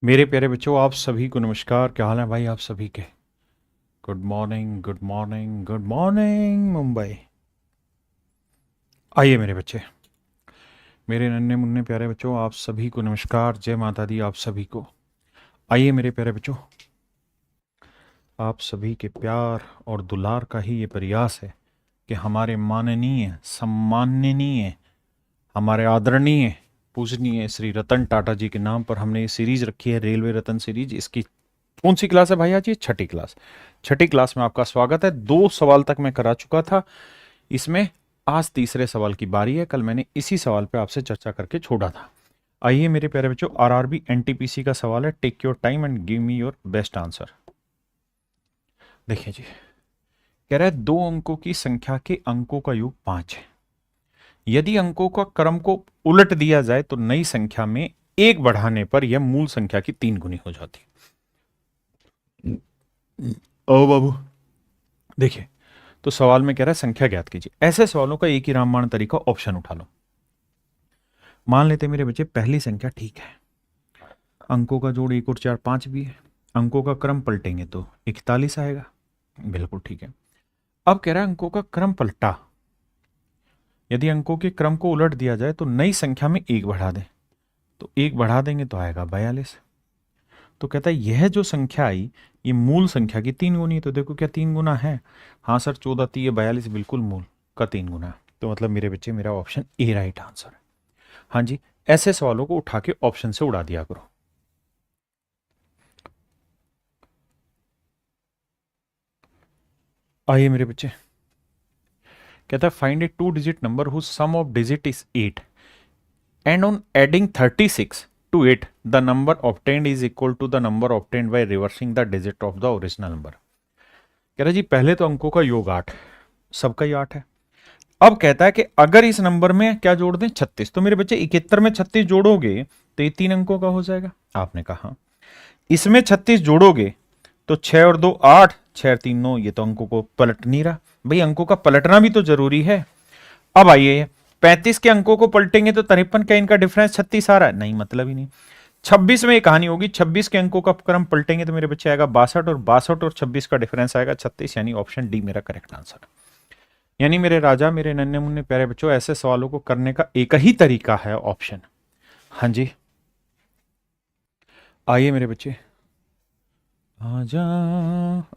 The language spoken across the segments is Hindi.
मेरे प्यारे बच्चों, आप सभी को नमस्कार। क्या हाल है भाई आप सभी के? Good morning, good morning, good morning Mumbai. आइए मेरे बच्चे, मेरे नन्हे मुन्ने प्यारे बच्चों, आप सभी को नमस्कार। जय माता दी आप सभी को। आइए मेरे प्यारे बच्चों, आप सभी के प्यार और दुलार का ही ये प्रयास है कि हमारे माननीय, सम्माननीय, हमारे आदरणीय, पूजनीय श्री रतन टाटा जी के नाम पर हमने ये सीरीज रखी है, रेलवे रतन सीरीज। इसकी कौन सी क्लास है भाई आज? ये छठी क्लास। छठी क्लास में आपका स्वागत है। 2 सवाल तक मैं करा चुका था, इसमें आज तीसरे सवाल की बारी है। कल मैंने इसी सवाल पे आपसे चर्चा करके छोड़ा था। आइए मेरे प्यारे बच्चों, आरआरबी एनटीपीसी का सवाल है। Take your time and give me your best answer. देखिए जी, कह रहा है 2 अंकों की संख्या के अंकों का योग 5 है। यदि अंकों का क्रम को उलट दिया जाए तो नई संख्या में 1 बढ़ाने पर यह मूल संख्या की 3 गुनी हो जाती है। ओ बाबू, देखिए, तो सवाल में कह रहा है संख्या ज्ञात कीजिए। ऐसे सवालों का एक ही रामबाण तरीका, ऑप्शन उठा लो। मान लेते मेरे बच्चे पहली संख्या ठीक है, अंकों का जोड़ 1 और 4 5 भी है, अंकों का क्रम पलटेंगे तो 41 आएगा। बिल्कुल ठीक है। अब कह रहा है अंकों का क्रम पलटा, यदि अंकों के क्रम को उलट दिया जाए तो नई संख्या में 1 बढ़ा दें, तो 1 बढ़ा देंगे तो आएगा 42। तो कहता है यह जो संख्या आई ये मूल संख्या की 3 गुनी है। तो देखो क्या 3 गुना है? हाँ सर, 14 3 42, बिल्कुल मूल का 3 गुना है। तो मतलब मेरे बच्चे मेरा ऑप्शन ए राइट आंसर है। हाँ जी, ऐसे सवालों को उठा के ऑप्शन से उड़ा दिया करो। आइए मेरे बच्चे, कहता है find a 2 digit number whose sum of digit is 8 and on adding 36 to 8 the number obtained is equal to the number obtained by reversing the digit of the original number। कह रहा जी पहले तो अंकों का योग 8, सबका ही 8 है। अब कहता है कि अगर इस नंबर में क्या जोड़ दें 36, तो मेरे बच्चे 71 में 36 जोड़ोगे तो ये 3 अंकों का हो जाएगा। आपने कहा इसमें 36 जोड़ोगे तो 6 और 2 8, 6 और 3 9, ये तो अंकों को पलट नहीं रहा। भाई अंकों का पलटना भी तो जरूरी है। अब आइए 35 के अंकों को पलटेंगे तो 53 का इनका डिफरेंस 36 आ रहा है, नहीं मतलब ही नहीं। 26 में एक कहानी होगी, 26 के अंकों का क्रम पलटेंगे तो मेरे बच्चे आएगा 62, और 62 और 26 का डिफरेंस आएगा 36, यानी ऑप्शन डी मेरा करेक्ट आंसर। यानी मेरे राजा, मेरे नन्हे मुन्ने प्यारे बच्चों, ऐसे सवालों को करने का एक ही तरीका है, ऑप्शन। हाँ जी, आइए मेरे बच्चे, आजा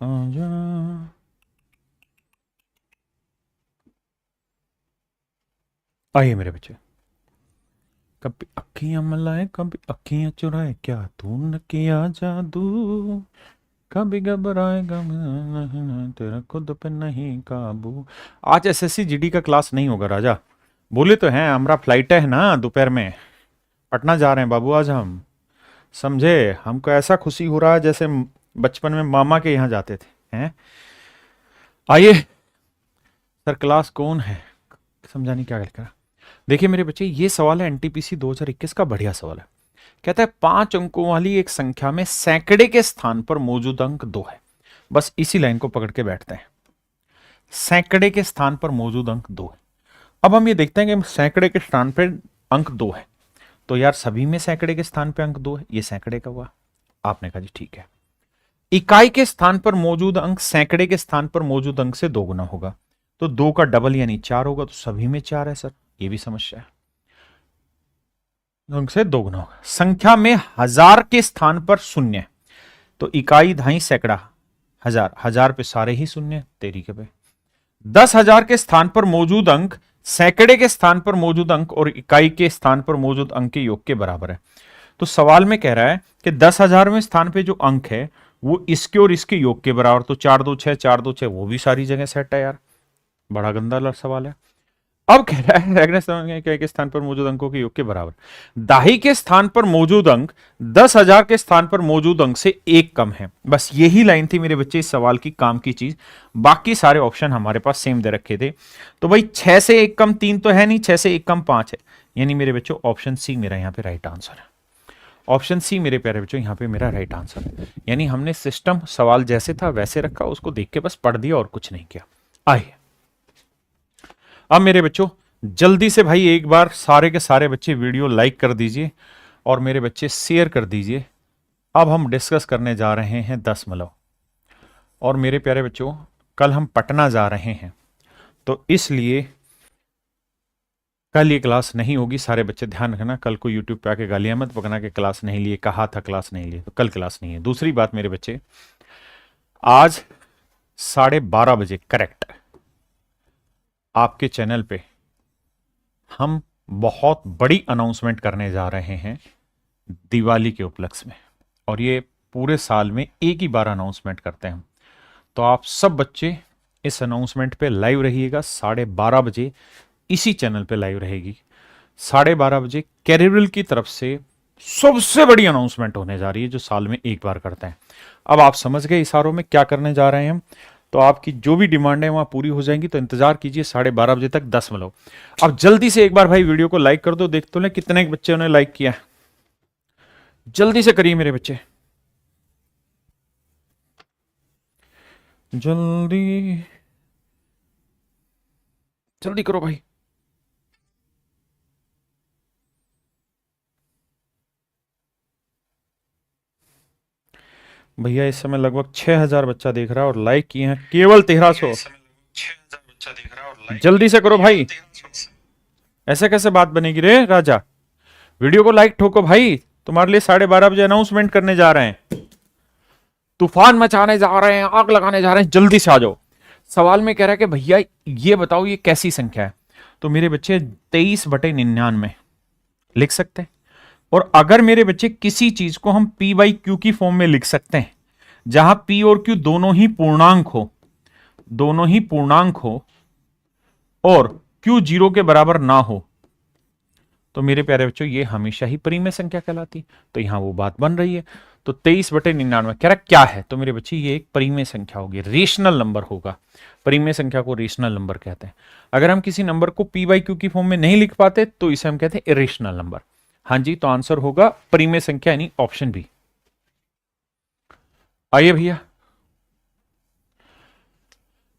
आजा। आइए मेरे बच्चे, कभी अखियां मलाए कभी अखियां चुराए, क्या तूने किया जादू, कभी घबराएगा तेरा खुद पे नहीं काबू। आज एसएससी जीडी का क्लास नहीं होगा राजा। बोले तो हैं, हमारा फ्लाइट है ना दोपहर में, पटना जा रहे हैं बाबू आज हम। समझे? हमको ऐसा खुशी हो रहा है जैसे बचपन में मामा के यहाँ जाते थे हैं। आइए सर, क्लास कौन है, समझाने क्या करा। देखिए मेरे बच्चे, ये सवाल है एनटीपीसी 2021 का, बढ़िया सवाल है। कहता है 5 अंकों वाली एक संख्या में सैकड़े के स्थान पर मौजूद अंक 2 है। बस इसी लाइन को पकड़ के बैठते हैं। सैकड़े के स्थान पर मौजूद अंक 2 है। अब हम ये देखते हैं कि सैकड़े के स्थान पर अंक 2 है, तो यार सभी में सैकड़े के स्थान पर अंक 2 है, ये सैकड़े का हुआ। आपने कहा जी ठीक है। इकाई के स्थान पर मौजूद अंक सैकड़े के स्थान पर मौजूद अंक से 2 गुना होगा, तो 2 का डबल यानी 4 होगा, तो सभी में 4 है सर, ये भी समस्या है। अंक से 2 गुना होगा। संख्या में 1000 के स्थान पर शून्य, तो इकाई धाई सैकड़ा, 1000, 1000 पे सारे ही शून्य, तेरी के पे। 10,000 के स्थान पर मौजूद अंक सैकड़े के स्थान पर मौजूद अंक और इकाई के स्थान पर मौजूद अंक के योग के बराबर है। तो सवाल में कह रहा है कि 10,000वें स्थान पे जो अंक है वो इसके और इसके योग के बराबर, तो 4 2 6, 4 2 6, वो भी सारी जगह सेट है यार। बड़ा गंदा सवाल है। अब कह रहा है सैकड़े के स्थान पर मौजूद अंकों के योग के बराबर। दाही के स्थान पर मौजूद अंक 10,000 के स्थान पर मौजूद अंक से 1 कम है। बस यही लाइन थी मेरे बच्चे इस सवाल की, काम की चीज। बाकी सारे ऑप्शन हमारे पास सेम दे रखे थे। तो भाई 6 से 1 कम 3 तो है नहीं, 6 से 1 कम 5 है, यानी मेरे बच्चों ऑप्शन सी मेरा यहाँ पे राइट आंसर है। ऑप्शन सी मेरे प्यारे बच्चों यहाँ पे मेरा राइट आंसर है। यानी हमने सिस्टम सवाल जैसे था वैसे रखा, उसको देख के बस पढ़ दिया और कुछ नहीं किया। आइए अब मेरे बच्चों जल्दी से भाई एक बार सारे के सारे बच्चे वीडियो लाइक कर दीजिए और मेरे बच्चे शेयर कर दीजिए अब हम डिस्कस करने जा रहे हैं दशमलव। और मेरे प्यारे बच्चों, कल हम पटना जा रहे हैं, तो इसलिए कल ये क्लास नहीं होगी। सारे बच्चे ध्यान रखना, कल को यूट्यूब पे आके गालियां मत पकना कि क्लास नहीं लिए, कहा था क्लास नहीं लिए। तो कल क्लास नहीं है। दूसरी बात मेरे बच्चे, आज 12:30 बजे करेक्ट आपके चैनल पे हम बहुत बड़ी अनाउंसमेंट करने जा रहे हैं दिवाली के उपलक्ष्य में। और ये पूरे साल में एक ही बार अनाउंसमेंट करते हैं हम। तो आप सब बच्चे इस अनाउंसमेंट पे लाइव रहिएगा। 12:30 बजे इसी चैनल पे लाइव रहेगी। 12:30 बजे कैरियर की तरफ से सबसे बड़ी अनाउंसमेंट होने जा रही है, जो साल में एक बार करते हैं। अब आप समझ गए इशारों में क्या करने जा रहे हैं हम। तो आपकी जो भी डिमांड है वहां पूरी हो जाएंगी। तो इंतजार कीजिए 12:30 बजे तक दशमलव। अब जल्दी से एक बार भाई वीडियो को लाइक कर दो, देख तो ले कितने बच्चों ने लाइक किया। जल्दी से करिए मेरे बच्चे, जल्दी जल्दी करो भाई। भैया इस समय लगभग 6,000 बच्चा देख रहा है और लाइक किए हैं केवल 1300। जल्दी से करो भाई, ऐसे कैसे बात बनेगी रे राजा। वीडियो को लाइक ठोको भाई, तुम्हारे लिए 12:30 बजे अनाउंसमेंट करने जा रहे हैं, तूफान मचाने जा रहे हैं, आग लगाने जा रहे हैं। जल्दी से आ जाओ। सवाल में कह रहा है कि भैया ये बताओ ये कैसी संख्या है। तो मेरे बच्चे 23/99 लिख सकते हैं। और अगर मेरे बच्चे किसी चीज को हम पी बाई क्यू की फॉर्म में लिख सकते हैं, जहां पी और क्यू दोनों ही पूर्णांक हो, दोनों ही पूर्णांक हो और क्यू 0 के बराबर ना हो, तो मेरे प्यारे बच्चों ये हमेशा ही परिमेय संख्या कहलाती। तो यहां वो बात बन रही है। तो 23/99 कह रहा क्या है। तो मेरे बच्चे ये एक परिमेय संख्या होगी, रेशनल नंबर होगा। परिमेय संख्या को रेशनल नंबर कहते हैं। अगर हम किसी नंबर को पी बाई क्यू की फॉर्म में नहीं लिख पाते तो इसे हम कहते हैं इरेशनल नंबर। हाँ जी, तो आंसर होगा परिमेय संख्या यानी ऑप्शन बी। आइए भैया,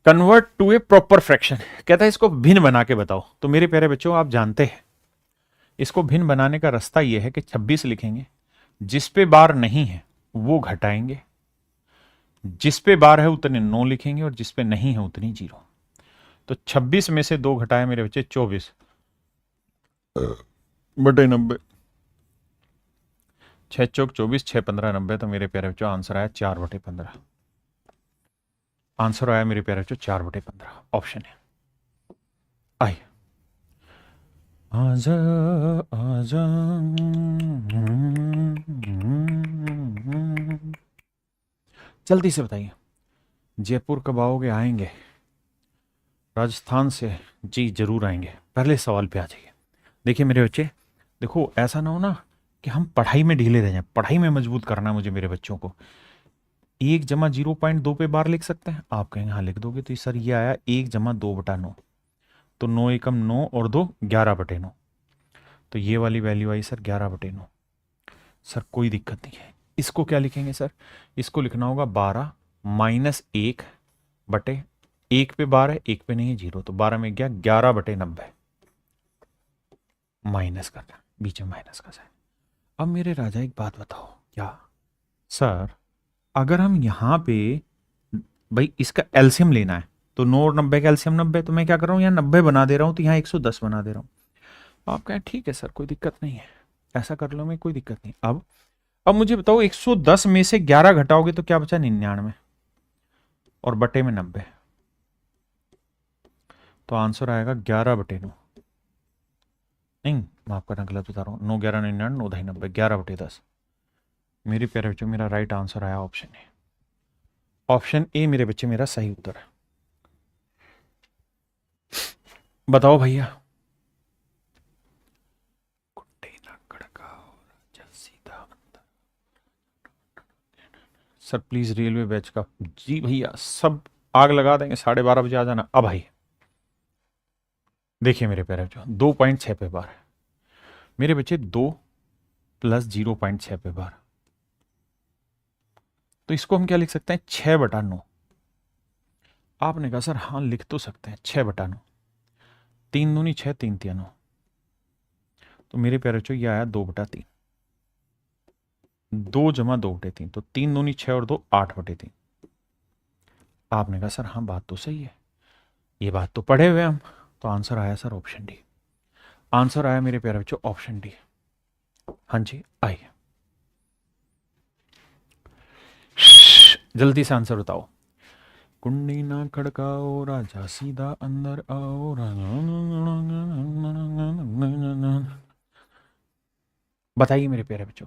convert to a proper fraction कहता है इसको भिन्न बना के बताओ। तो मेरे प्यारे बच्चों आप जानते हैं इसको भिन्न बनाने का रास्ता यह है कि 26 लिखेंगे, जिस पे बार नहीं है वो घटाएंगे, जिस पे बार है उतने 9 लिखेंगे और जिस पे नहीं है उतनी 0। तो 26 में से 2 घटाए मेरे बच्चे 24/90। 6 चौक 24, 6 15 90। तो मेरे प्यारे बच्चों आंसर आया 4/15। आंसर आया मेरे प्यारे बच्चों 4/15, ऑप्शन है। आइए आजा आजा, जल्दी से बताइए जयपुर कब आओगे। आएंगे राजस्थान से, जी जरूर आएंगे। पहले सवाल पे आ जाइए। देखिए मेरे बच्चे, देखो ऐसा ना हो ना कि हम पढ़ाई में ढीले रह जाएं। पढ़ाई में मजबूत करना है मुझे मेरे बच्चों को। 1 + 0.2 पे बार लिख सकते हैं। आप कहेंगे हाँ लिख दोगे। तो सर ये आया 1 + 2/9। तो 9 एकम 9 और 2 11/9। तो ये वाली वैल्यू आई सर 11/9। सर कोई दिक्कत नहीं है। इसको क्या लिखेंगे सर, इसको लिखना होगा 12 - 1/1 पे 12 1 पे नहीं है 0। तो 12 में गया 11/90। माइनस करना, बीच में माइनस का साइन। अब मेरे राजा एक बात बताओ, क्या सर अगर हम यहां पे भाई इसका एलसीएम लेना है तो 9 और 90 का एलसीएम 90। तो मैं क्या कर रहा हूं, यहाँ 90 बना दे रहा हूं, तो यहाँ 110 बना दे रहा हूं। आप कहें ठीक है सर कोई दिक्कत नहीं है, ऐसा कर लो, मैं कोई दिक्कत नहीं। अब मुझे बताओ 110 में से 11 घटाओगे तो क्या बचा 99 और बटे में 90। तो आंसर आएगा 11/9। नहीं माफ करना गलत बता रहा हूँ, 9 11 99 9 2 90 11/10। मेरे प्यारे बच्चों मेरा राइट आंसर आया ऑप्शन ए। ऑप्शन ए मेरे बच्चे मेरा सही उत्तर है। बताओ भैया। सर प्लीज रेलवे बैच का, जी भैया सब आग लगा देंगे। 12:30 बजे आ जाना। अब भाई देखिए मेरे प्यारे बच्चों 2.6 पे बार है मेरे बच्चे, 2 + 0.6 पे बार। तो इसको हम क्या लिख सकते हैं 6/9। आपने कहा सर हाँ लिख तो सकते हैं 6/9। 3 दूनी 6 3 3 9। तो मेरे प्यारे बच्चों ये आया 2/3। 2 जमा 2 बटे 3, तो 3 दूनी 6 और 2 8 बटे 3। आपने कहा सर हाँ बात तो सही है, ये बात तो पढ़े हुए हम। तो आंसर आया सर ऑप्शन डी। आंसर आया मेरे प्यारे बच्चों ऑप्शन डी। हाँ जी आइए, जल्दी से आंसर बताओ। कुंडी ना खड़काओ राजा सीधा अंदर आओ बताइए मेरे प्यारे बच्चों।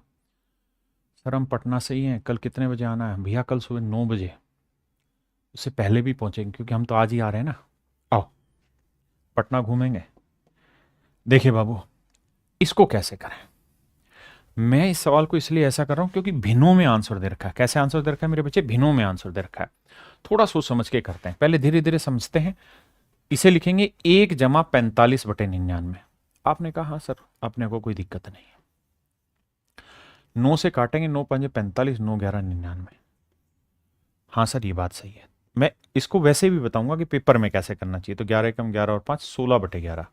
सर हम पटना से ही हैं, कल कितने बजे आना है? भैया कल सुबह 9 बजे, उससे पहले भी पहुंचेंगे क्योंकि हम तो आज ही आ रहे हैं ना। आओ पटना घूमेंगे। देखिए बाबू, इसको कैसे करें? मैं इस सवाल को इसलिए ऐसा कर रहा हूं क्योंकि भिन्नों में आंसर दे रखा है। कैसे आंसर दे रखा है मेरे बच्चे? भिन्नों में आंसर दे रखा है। थोड़ा सोच समझ के करते हैं, पहले धीरे धीरे समझते हैं। इसे लिखेंगे 1 जमा 45 बटे 99। आपने कहा हाँ सर अपने को कोई दिक्कत नहीं है, 9 से काटेंगे, 9 पंजे 45, 9 11 99। हाँ सर ये बात सही है। मैं इसको वैसे भी बताऊंगा कि पेपर में कैसे करना चाहिए। तो 11 कम 11 और 5 16 बटे 11।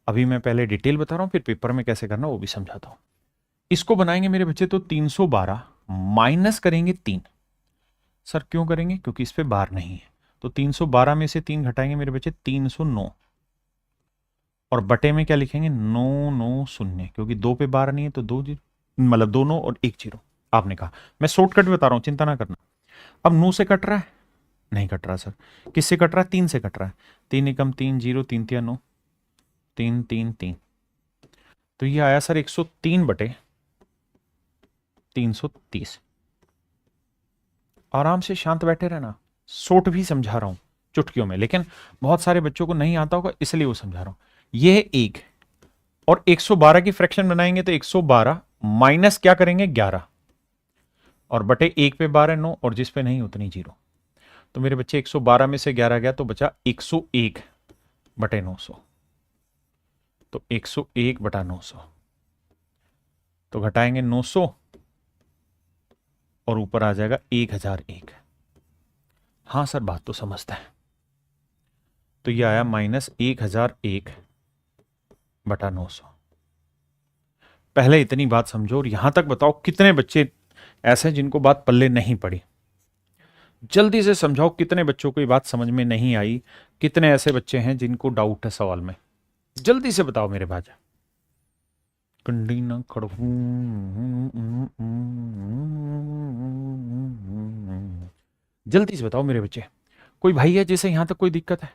अभी मैं पहले डिटेल बता रहा हूं, फिर पेपर में कैसे करना वो भी समझाता हूं। इसको बनाएंगे मेरे बच्चे तो 312 माइनस करेंगे 3। सर क्यों करेंगे? क्योंकि इस पे बार नहीं है। तो 312 में से 3 घटाएंगे मेरे बच्चे 309, और बटे में क्या लिखेंगे? 9 9 0, क्योंकि 2 पे बार नहीं है तो 2 जीरो, मतलब 2 9 और 1 जीरो। आपने कहा मैं शॉर्टकट बता रहा हूं, चिंता ना करना। अब 9 से कट रहा है? नहीं कट रहा सर। किससे कट रहा है? 3 से कट रहा है। 3 एकम 3 जीरो, 3 तिया 9, 3 3 3। तो ये आया सर 103 बटे 330। आराम से शांत बैठे रहना, शॉर्ट भी समझा रहा हूं चुटकियों में, लेकिन बहुत सारे बच्चों को नहीं आता होगा इसलिए वो समझा रहा हूं। ये है 1 और 112 की फ्रैक्शन बनाएंगे तो 112 माइनस क्या करेंगे? 11, और बटे 1 पे 12 9, और जिस पे नहीं उतनी जीरो। तो मेरे बच्चे 112 में से 11 गया तो बचा 101 बटे 900। तो 101 बटा 900, तो घटाएंगे 900 और ऊपर आ जाएगा 1001। हाँ सर बात तो समझता है। तो ये आया माइनस 1001 बटा 900। पहले इतनी बात समझो और यहां तक बताओ कितने बच्चे ऐसे जिनको बात पल्ले नहीं पड़ी। जल्दी से समझाओ कितने बच्चों को ये बात समझ में नहीं आई, कितने ऐसे बच्चे हैं जिनको डाउट है सवाल में। जल्दी से बताओ मेरे भाजा। कंडी ना खड़ू, जल्दी से बताओ मेरे बच्चे। कोई भाई है जिसे यहां तक कोई दिक्कत है?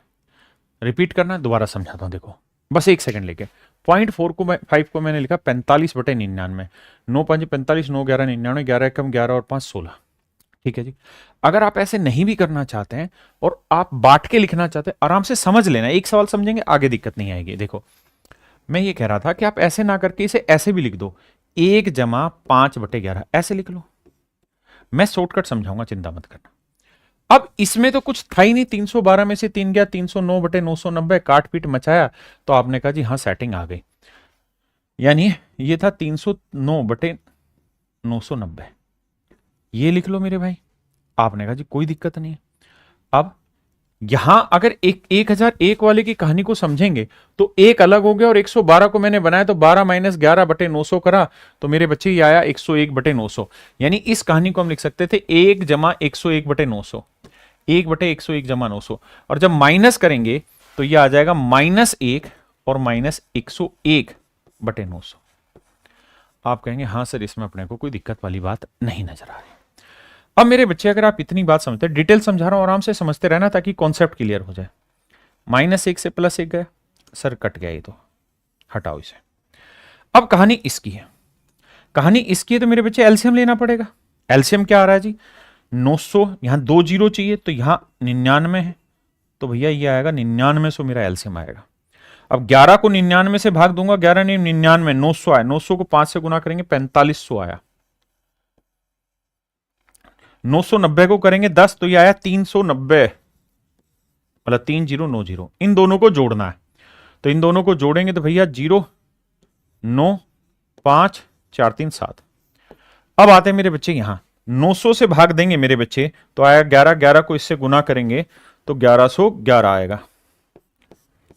रिपीट करना, दोबारा समझाता हूं, देखो बस 1 सेकंड लेके। 0.4 को 5 को मैंने लिखा 45 बटे 99। 9 5 45, 9 11 99, 11 कम 11 और 5 16। ठीक है जी। अगर आप ऐसे नहीं भी करना चाहते हैं और आप बांट के लिखना चाहते हैं, आराम से समझ लेना, एक सवाल समझेंगे आगे दिक्कत नहीं आएगी। देखो मैं ये कह रहा था कि आप ऐसे ना करके इसे ऐसे भी लिख दो, 1 जमा 5 बटे 11 ऐसे लिख लो। मैं शॉर्टकट समझाऊंगा, चिंता मत करना। अब इसमें तो कुछ था ही नहीं, 312 में से 3 गया, 309 बटे 990, काट पीट मचाया। तो आपने कहा जी हाँ सेटिंग आ गई, यानी ये था 309 बटे 990, ये लिख लो मेरे भाई। आपने कहा जी कोई दिक्कत नहीं है। अब यहां अगर 1001 वाले की कहानी को समझेंगे तो एक अलग हो गया और 112 को मैंने बनाया तो 12 माइनस 11 बटे 900 करा, तो मेरे बच्चे ये आया 101 बटे 900। यानी इस कहानी को हम लिख सकते थे 1 जमा 101 बटे 900, 1 बटे 101 जमा 900। और जब माइनस करेंगे तो ये आ जाएगा -1 और -101 बटे 900। आप कहेंगे हाँ सर इसमें अपने को कोई दिक्कत वाली बात नहीं नजर आ रही। अब मेरे बच्चे अगर आप इतनी बात समझते हैं, डिटेल समझा रहा हूं, आराम से समझते रहना ताकि कॉन्सेप्ट क्लियर हो जाए। -1 से +1 गया, सर कट गया ये तो, हटाओ इसे। अब कहानी इसकी है, कहानी इसकी है तो मेरे बच्चे एलसीएम लेना पड़ेगा। एलसीएम क्या आ रहा है जी? 900, यहां 2 जीरो चाहिए तो यहां 99 है, तो भैया ये आएगा 9900 मेरा एलसीएम आएगा। अब 11 को 99 से भाग दूंगा, 11 नहीं 99, 900 आया, 900 को 5 से गुना करेंगे 4500 आया। 990 को करेंगे 10 तो ये आया 390, मतलब 3090। इन दोनों को जोड़ना है, तो इन दोनों को जोड़ेंगे तो भैया 0 9 5 4 3 7। अब आते हैं मेरे बच्चे यहां 900 से भाग देंगे मेरे बच्चे तो आया 11, 11 को इससे गुना करेंगे तो 1111 आएगा,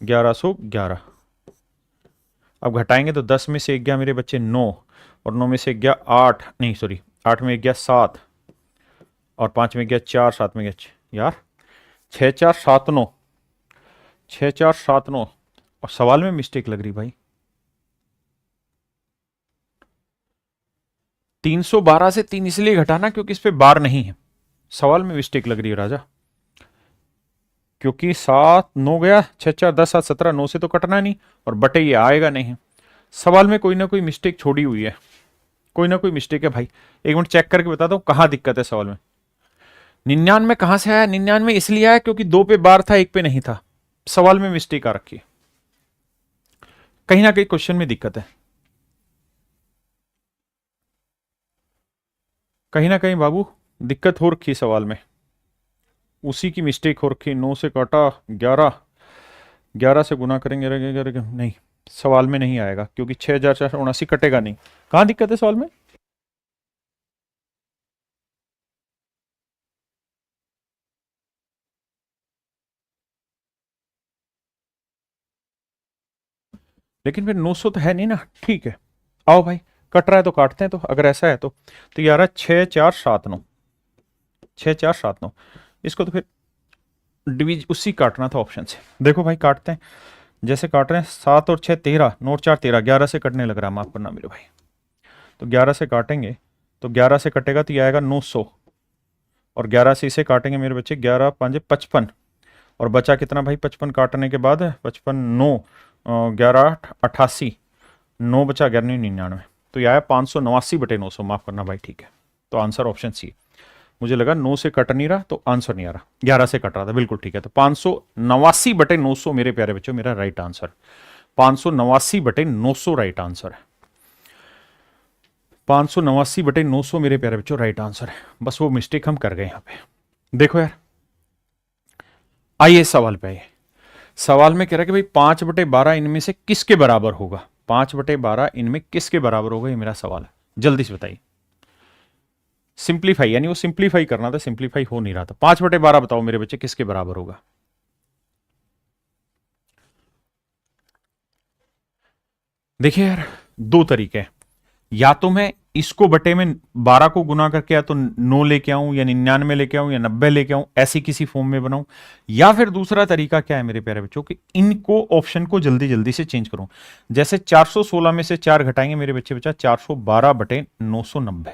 1111। अब घटाएंगे तो 10 में से 1 गया मेरे बच्चे 9, और 9 में से गया 8, नहीं सॉरी 8 में गया 7 और 5 में गया 4, 7 में गया यार 6 4 7 9, 6 4 7 9 और सवाल में मिस्टेक लग रही भाई। 312 से 3 इसलिए घटाना क्योंकि इस पे बार नहीं है, सवाल में मिस्टेक लग रही है राजा, क्योंकि 7 9 गया, 6 4 10 7 17, 9 से तो कटना नहीं और बटे ये आएगा नहीं। सवाल में कोई ना कोई मिस्टेक छोड़ी हुई है, कोई ना कोई मिस्टेक है भाई। एक मिनट चेक करके बताता हूं कहां दिक्कत है सवाल में। 99 कहां से आया? 99 इसलिए आया क्योंकि 2 पे बार था, 1 पे नहीं था। सवाल में मिस्टेक आ रखी है, कहीं ना कहीं क्वेश्चन में दिक्कत है, कहीं ना कहीं बाबू दिक्कत हो रखी सवाल में, उसी की मिस्टेक हो रखी। 9 से काटा 11, 11 से गुना करेंगे नहीं, सवाल में नहीं आएगा क्योंकि 6,479 कटेगा नहीं। कहां दिक्कत है सवाल में? लेकिन फिर 900 तो है नहीं ना। ठीक है आओ भाई, कट रहा है तो काटते हैं, तो अगर ऐसा है तो यार 6,479, 6,479 इसको तो फिर डिवीज उसी काटना था ऑप्शन से। देखो भाई काटते हैं, जैसे काट रहे हैं 7 और 6 13, 9 और 4 13, 11 से कटने लग रहा है, माफ करना मेरे भाई। तो 11 से काटेंगे तो 11 से कटेगा तो ये आएगा 900 और 11 से इसे काटेंगे मेरे बच्चे 11 5 55 और बचा कितना भाई 55 काटने के बाद? 55 9 11 88, 9 बचा 11 99, तो यह आया 589/900, माफ करना भाई। ठीक है तो आंसर ऑप्शन सी। मुझे लगा 9 से कट नहीं रहा तो आंसर नहीं आ रहा, 11 से कट रहा था, बिल्कुल ठीक है। तो 589/900 मेरे प्यारे बच्चों मेरा राइट आंसर, 589/900 राइट आंसर है। 589/900 मेरे प्यारे बच्चों राइट आंसर है। बस वो मिस्टेक हम कर गए यहां पे। देखो यार आइए सवाल पे आइए। सवाल में कह रहा है कि भाई 5/12 इनमें से किसके बराबर होगा? 5/12 इनमें किसके बराबर होगा, ये मेरा सवाल है, जल्दी से बताइए। सिंप्लीफाई, यानी वो सिंप्लीफाई करना था, सिंप्लीफाई हो नहीं रहा था। 5/12 बताओ मेरे बच्चे किसके बराबर होगा? देखिए यार दो तरीके हैं, या तो मैं इसको बटे में 12 को गुना करके या तो 9 लेके आऊं या 99 लेके आऊं या 90 लेके आऊं, ऐसी किसी फॉर्म में बनाऊं। या फिर दूसरा तरीका क्या है मेरे प्यारे बच्चों कि इनको ऑप्शन को जल्दी जल्दी से चेंज करूं। जैसे 416 में से 4 घटाएंगे मेरे बच्चे, बच्चा 412/990,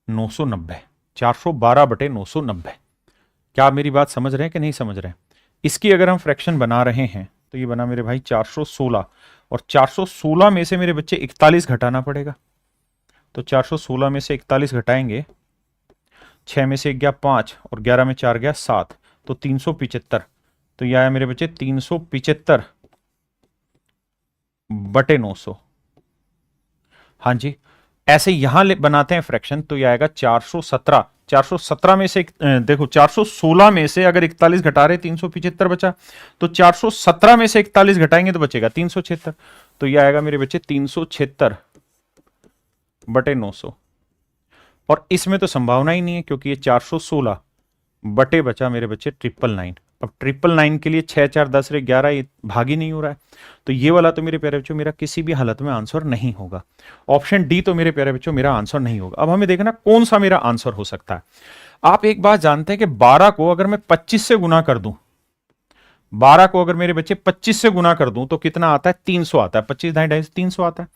990, 412/990। क्या आप मेरी बात समझ रहे हैं कि नहीं समझ रहे हैं? इसकी अगर हम फ्रैक्शन बना रहे हैं तो ये बना मेरे भाई 416 और 416 में से मेरे बच्चे 41 घटाना पड़ेगा। तो 416 में से 41 घटाएंगे, 6 में से 1 गया 5 और 11 में 4 गया 7, तो 375। तो यह आया मेरे बच्चे 375/900। हाँ जी, ऐसे यहां बनाते हैं फ्रैक्शन तो यह आएगा 417। 417 में से देखो 416 में से अगर 41 घटा रहे 375 बचा, तो 417 में से 41 घटाएंगे तो बचेगा 376। तो यह आएगा मेरे बच्चे 376/900। और इसमें तो संभावना ही नहीं है क्योंकि ये 416 बटे बचा मेरे बच्चे 999। अब 999 के लिए 6 4 10 रे 11 ये भाग ही नहीं हो रहा है, तो ये वाला तो मेरे प्यारे बच्चों मेरा किसी भी हालत में आंसर नहीं होगा। ऑप्शन डी तो मेरे प्यारे बच्चों मेरा आंसर नहीं होगा। अब हमें देखना कौन सा मेरा आंसर हो सकता है। आप एक बात जानते हैं कि 12 को अगर मैं 25 से गुना कर दूं, 12 को अगर मेरे बच्चे 25 से गुना कर दूं तो कितना आता है? 300 आता है। 25 ढाई 300 आता है।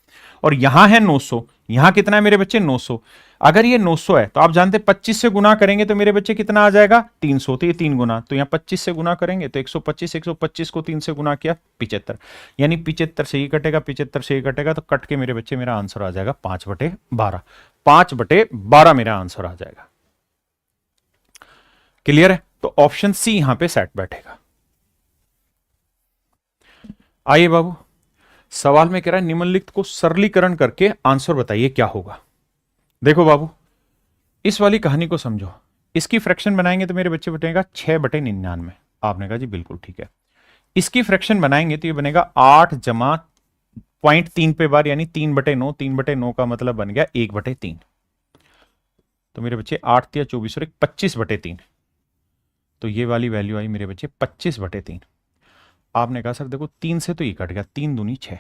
और यहां है 900, यहां कितना है मेरे बच्चे? 900। अगर ये 900 है तो आप जानते हैं 25 से गुना करेंगे तो मेरे बच्चे कितना आ जाएगा? 300। तो ये 3 गुना, तो यहां 25 से गुना करेंगे तो 125, 125 को 3 से गुना किया 75, यानी 75 से ही कटेगा, 75 से ही कटेगा, तो कट के मेरे बच्चे मेरा आंसर आ जाएगा 5/12। 5/12 मेरा आंसर आ जाएगा। क्लियर है? तो ऑप्शन सी यहां पे सेट बैठेगा। आइए बाबू, सवाल में कह रहा है निम्नलिखित को सरलीकरण करके आंसर बताइए क्या होगा। देखो बाबू, इस वाली कहानी को समझो। इसकी फ्रैक्शन बनाएंगे तो मेरे बच्चे बटेगा 6/99। आपने कहा जी बिल्कुल ठीक है। इसकी फ्रैक्शन बनाएंगे तो ये बनेगा 8 जमा 0.3 पे बार, यानी 3/9। 3/9 का मतलब बन गया 1/3। तो मेरे बच्चे 8 या 24 और 25/3, तो ये वाली वैल्यू आई मेरे बच्चे 25/3। आपने कहा सर देखो 3 से तो ये कट गया, 3 दूनी 6,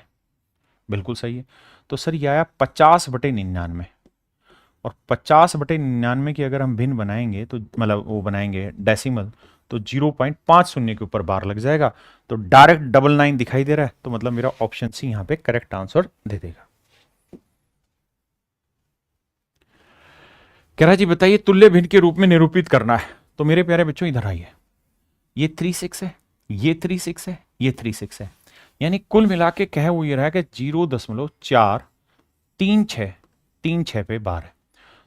बिल्कुल सही है। तो सर ये आया 50/99, और 50/99 की अगर हम भिन्न बनाएंगे तो मतलब वो बनाएंगे डेसिमल, तो 0.50 के ऊपर बार लग जाएगा। तो डायरेक्ट 99 दिखाई दे रहा है, तो मतलब मेरा ऑप्शन सी यहां पे करेक्ट आंसर दे देगा। कह रहा जी बताइए तुल्य भिन्न के रूप में निरूपित करना है। तो मेरे प्यारे बच्चों इधर आइए, ये 36 है, ये 36 है, ये 36 है, यानी कुल मिला के कह वो ये रहा है कि 0.436 पे बार है।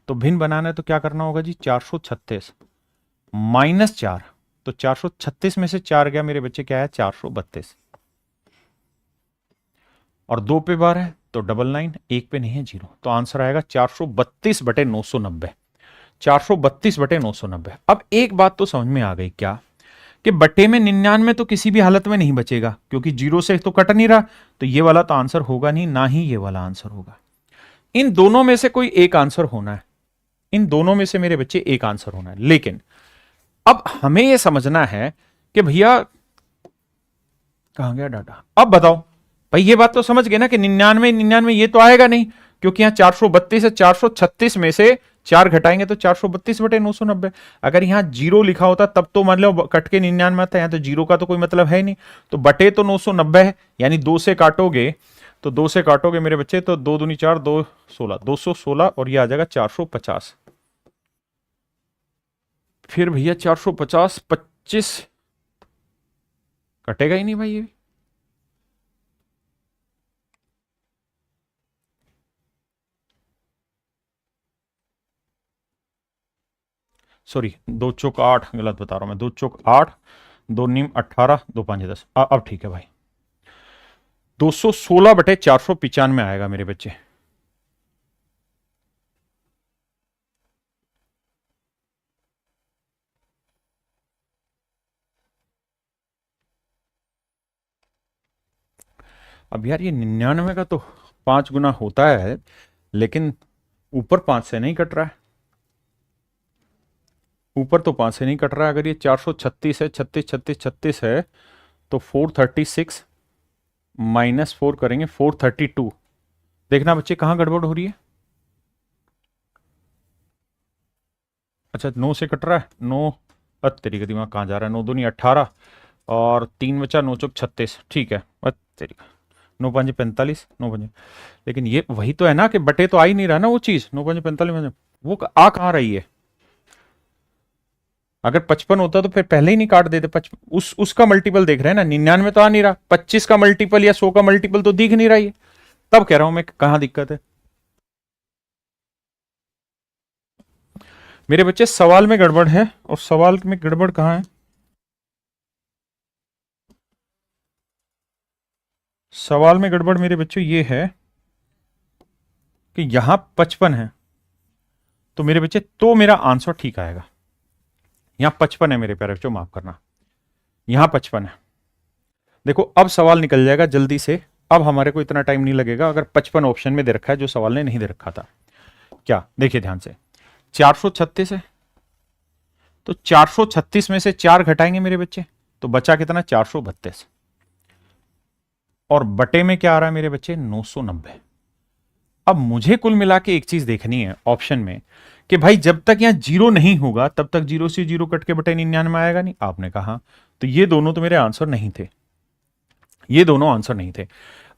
तो भिन्न बनाना है तो क्या करना होगा जी, 436 -4, तो 436 में से 4 गया मेरे बच्चे, क्या है 432, और 2 पे बार है तो 99, 1 पे नहीं है 0, तो आंसर आएगा 432/990, 432/990। अब एक बात तो समझ में आ गई क्या, कि बट्टे में 99 तो किसी भी हालत में नहीं बचेगा, क्योंकि 0 से तो कट नहीं रहा, तो ये वाला तो आंसर होगा नहीं, ना ही ये वाला आंसर होगा। इन दोनों में से कोई एक आंसर होना है, इन दोनों में से मेरे बच्चे एक आंसर होना है। लेकिन अब हमें यह समझना है कि भैया कहां गया डाटा, अब बताओ भाई, ये बात तो समझ गए ना कि 99 ये तो आएगा नहीं, क्योंकि यहां 432 है, 436 में से 4 घटाएंगे तो 432/990। अगर यहां 0 लिखा होता तब तो मान लो कट के 99 आता है, यहां तो 0 का तो कोई मतलब है नहीं, तो बटे तो 990 है, यानी 2 से काटोगे, तो 2 से काटोगे मेरे बच्चे तो 2 दूनी 4, 2 16, 216, और ये आ जाएगा 450। फिर भैया 450 25 कटेगा ही नहीं भाई ये, सॉरी 2 चौक 8, गलत बता रहा हूं मैं, 2 चौक 8, 2 नीम 18, 2 5 10, अब ठीक है भाई, 216/495 आएगा मेरे बच्चे। अब यार ये 99 का तो 5 गुना होता है, लेकिन ऊपर 5 से नहीं कट रहा है, ऊपर तो 5 से नहीं कट रहा है। अगर ये 436 है, 36 36 36 है, तो 436 -4 करेंगे, 432। देखना बच्चे कहां गड़बड़ हो रही है। अच्छा 9 से कट रहा है, 9, तेरी का दिमाग कहाँ जा रहा है, 9 दूनी 18, और 3 बचा, 9 चौक 36, ठीक है, तेरी का 9 5 45, 9 5, लेकिन ये वही तो है ना कि बटे तो आ ही नहीं रहा ना वो चीज, 9 5 45, वो आ कहाँ रही है। अगर 55 होता तो फिर पहले ही नहीं काट देते, उसका मल्टीपल देख रहे हैं ना, 99 तो आ नहीं रहा, 25 का मल्टीपल या 100 का मल्टीपल तो दिख नहीं रहा है, तब कह रहा हूं मैं कहां दिक्कत है। मेरे बच्चे सवाल में गड़बड़ है, और सवाल में गड़बड़ कहां है, सवाल में गड़बड़ मेरे बच्चों ये है कि यहां 55 है, तो मेरे बच्चे तो मेरा आंसर ठीक आएगा। यहां 55 है मेरे प्यारे बच्चों, माफ करना, यहां 55 है। देखो अब सवाल निकल जाएगा जल्दी से, अब हमारे को इतना टाइम नहीं लगेगा, अगर 55 ऑप्शन में दे रखा है जो सवाल ने नहीं दे रखा था। क्या देखिए ध्यान से, 436 है, तो 436 में से 4 घटाएंगे मेरे बच्चे, तो बचा कितना 432, और बटे में क्या आ रहा है मेरे बच्चे 990। अब मुझे कुल मिला के एक चीज देखनी है ऑप्शन में, कि भाई जब तक यहां 0 नहीं होगा तब तक 0 से 0 कट के बटे 99 आएगा नहीं, आपने कहा, तो ये दोनों तो मेरे आंसर नहीं थे, ये दोनों आंसर नहीं थे।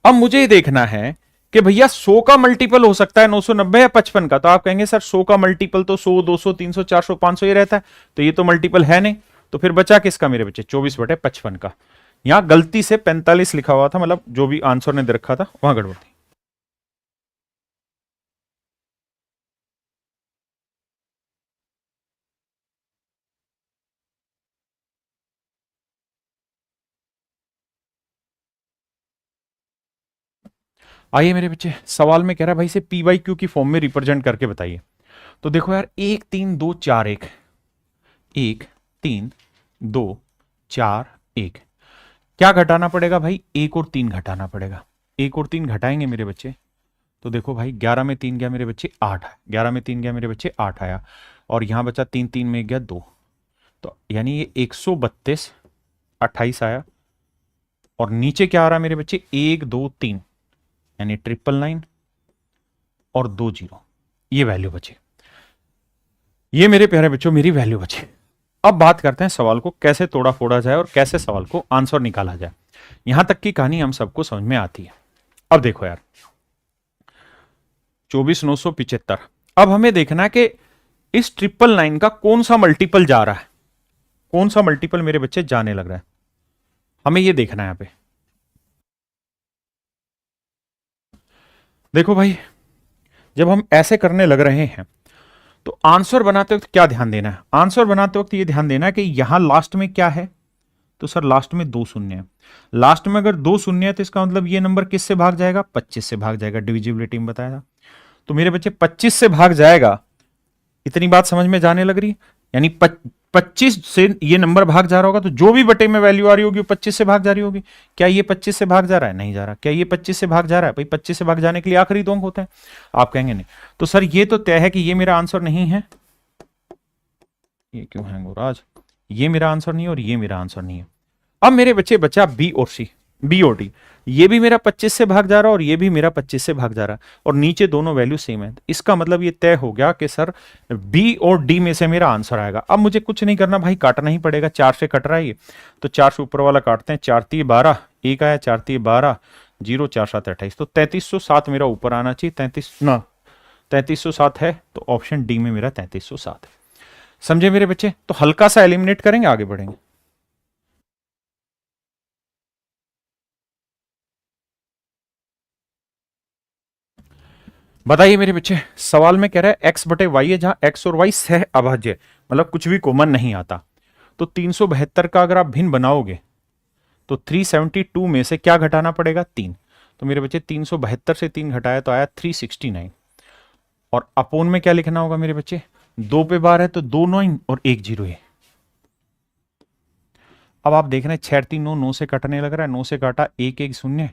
अब मुझे ये देखना है कि भैया 100 का मल्टीपल हो सकता है 990 या 55 का, तो आप कहेंगे सर 100 का मल्टीपल तो 100 200 300 400 500 ये रहता है, तो ये तो मल्टीपल है नहीं, तो फिर बचा किसका मेरे बच्चे 24/55 का। यहां गलती से 45 लिखा हुआ था, मतलब जो भी आंसर ने दे रखा था वहां गड़बड़ थी। आइए मेरे बच्चे, सवाल में कह रहा है भाई से पी बाई क्यू की फॉर्म में रिप्रेजेंट करके बताइए। तो देखो यार 1 3 2 4 1, 1 3 2 4 1, क्या घटाना पड़ेगा भाई, 1 और 3 घटाना पड़ेगा, 1 और 3 घटाएंगे मेरे बच्चे, तो देखो भाई 11 में 3 गया मेरे बच्चे 8, 11 में 3 गया मेरे बच्चे 8 आया, और यहां बचा 3 3 में गया 2, तो यानी ये 132 28 आया, और नीचे क्या आ रहा है मेरे बच्चे 1 2 3, यानी 999 और 2 जीरो, ये वैल्यू बची। ये मेरे प्यारे बच्चों मेरी वैल्यू बची। अब बात करते हैं सवाल को कैसे तोड़ा फोड़ा जाए और कैसे सवाल को आंसर निकाला जाए। यहां तक की कहानी हम सबको समझ में आती है। अब देखो यार, 24,975। अब हमें देखना है कि इस 999 का कौन सा मल्टीपल जा रहा है, कौन सा मल्टीपल मेरे बच्चे जाने लग रहा है, हमें यह देखना है। यहां पे देखो भाई, जब हम ऐसे करने लग रहे हैं तो आंसर बनाते वक्त क्या ध्यान देना है? आंसर बनाते वक्त यह ध्यान देना है कि यहां लास्ट में क्या है, तो सर लास्ट में 2 शून्य है। लास्ट में अगर 2 शून्य है तो इसका मतलब ये नंबर किससे भाग जाएगा? 25 से भाग जाएगा। डिविजिबिलिटी में बताया था। तो मेरे बच्चे 25 से भाग जाएगा। इतनी बात समझ में जाने लग रही है? यानी 25 से ये नंबर भाग जा रहा होगा तो जो भी बटे में वैल्यू आ रही होगी वो 25 से भाग जा रही होगी। क्या ये 25 से भाग जा रहा है? नहीं जा रहा। क्या ये 25 से भाग जा रहा है? भाई 25 से भाग जाने के लिए आखिरी 2 अंक होते हैं। आप कहेंगे नहीं। तो सर ये तो तय है कि ये मेरा आंसर नहीं है। ये क्यों हैंग हो रहा आज? ये मेरा आंसर नहीं है और ये मेरा आंसर नहीं है। अब मेरे बच्चे बचा बी और सी, बी और डी। ये भी मेरा 25 से भाग जा रहा है और ये भी मेरा 25 से भाग जा रहा है और नीचे दोनों वैल्यू सेम है। इसका मतलब ये तय हो गया कि सर बी और डी में से मेरा आंसर आएगा। अब मुझे कुछ नहीं करना भाई, काटना ही पड़ेगा। 4 से कट रहा है ये, तो 4 से ऊपर वाला काटते हैं। 4 3 12, एक आया, 4 3 12, 0 4 7 28, तो 3307 मेरा ऊपर आना चाहिए। 3307 है तो ऑप्शन डी में मेरा 3307 है। समझे मेरे बच्चे? तो हल्का सा एलिमिनेट करेंगे, आगे बढ़ेंगे। बताइए मेरे बच्चे, सवाल में कह रहा है x बटे वाई है जहां x और y सह अभाज्य, मतलब कुछ भी कॉमन नहीं आता। तो 372 का अगर आप भिन्न बनाओगे तो 372 में से क्या घटाना पड़ेगा? 3। तो मेरे बच्चे 372 से 3 घटाया तो आया 369। और अपोन में क्या लिखना होगा मेरे बच्चे? 2 पे बार है तो 2 9 और 1 0 है। अब आप देख रहे हैं 6 3 9, 9 से कटने लग रहा है। 9 से काटा 1 1 0,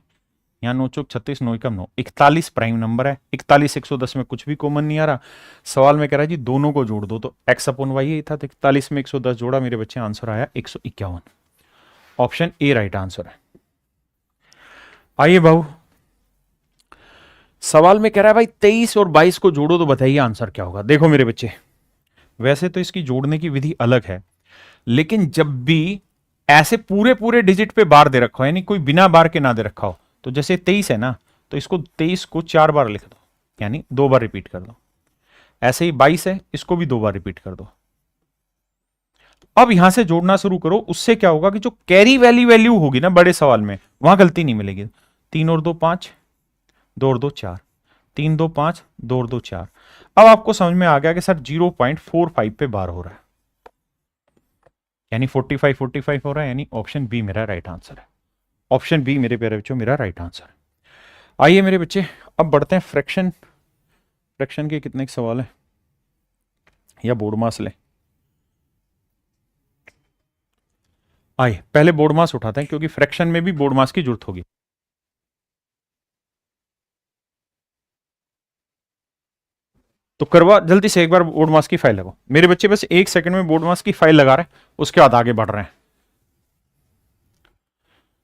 यहाँ 9 चौक 36, 9 एकम 9, 41 प्राइम नंबर है। 41 110 में कुछ भी कॉमन नहीं आ रहा। सवाल में कह रहा है जी दोनों को जोड़ दो, तो x अपॉन वाई ही था। तो 41 में 110 जोड़ा, मेरे बच्चे आंसर आया 151। ऑप्शन ए राइट आंसर है। आइए बाबू, सवाल में कह रहा है भाई 23 और 22 को जोड़ो तो बताइए आंसर क्या होगा। देखो मेरे बच्चे, वैसे तो इसकी जोड़ने की विधि अलग है, लेकिन जब भी ऐसे पूरे पूरे डिजिट पे बार दे रखा हो, यानी कोई बिना बार के ना दे रखा हो, तो जैसे 23 है ना, तो इसको 23 को 4 बार लिख दो, यानी 2 बार रिपीट कर दो। ऐसे ही 22 है, इसको भी 2 बार रिपीट कर दो। अब यहां से जोड़ना शुरू करो। उससे क्या होगा कि जो कैरी वैल्यू वैल्यू होगी ना बड़े सवाल में, वहां गलती नहीं मिलेगी। 3 और 2 5, 2 और 2 4, 3 2 5, 2 और 2 4। अब आपको समझ में आ गया कि सर 0.45 पे बार हो रहा है, यानी 45 45 हो रहा है, यानी ऑप्शन बी मेरा राइट आंसर है। ऑप्शन बी मेरे प्यारे बच्चों मेरा राइट आंसर है। आइए मेरे बच्चे, अब बढ़ते हैं फ्रैक्शन। फ्रैक्शन के कितने सवाल है या बोर्ड मास ले? आइए पहले बोर्ड मास उठाते हैं, क्योंकि फ्रैक्शन में भी बोर्ड मास की जरूरत होगी। तो करवा जल्दी से एक बार बोर्ड मास की फाइल लगाओ। मेरे बच्चे बस 1 सेकंड में बोर्ड मास की फाइल लगा रहे हैं, उसके बाद आगे बढ़ रहे हैं।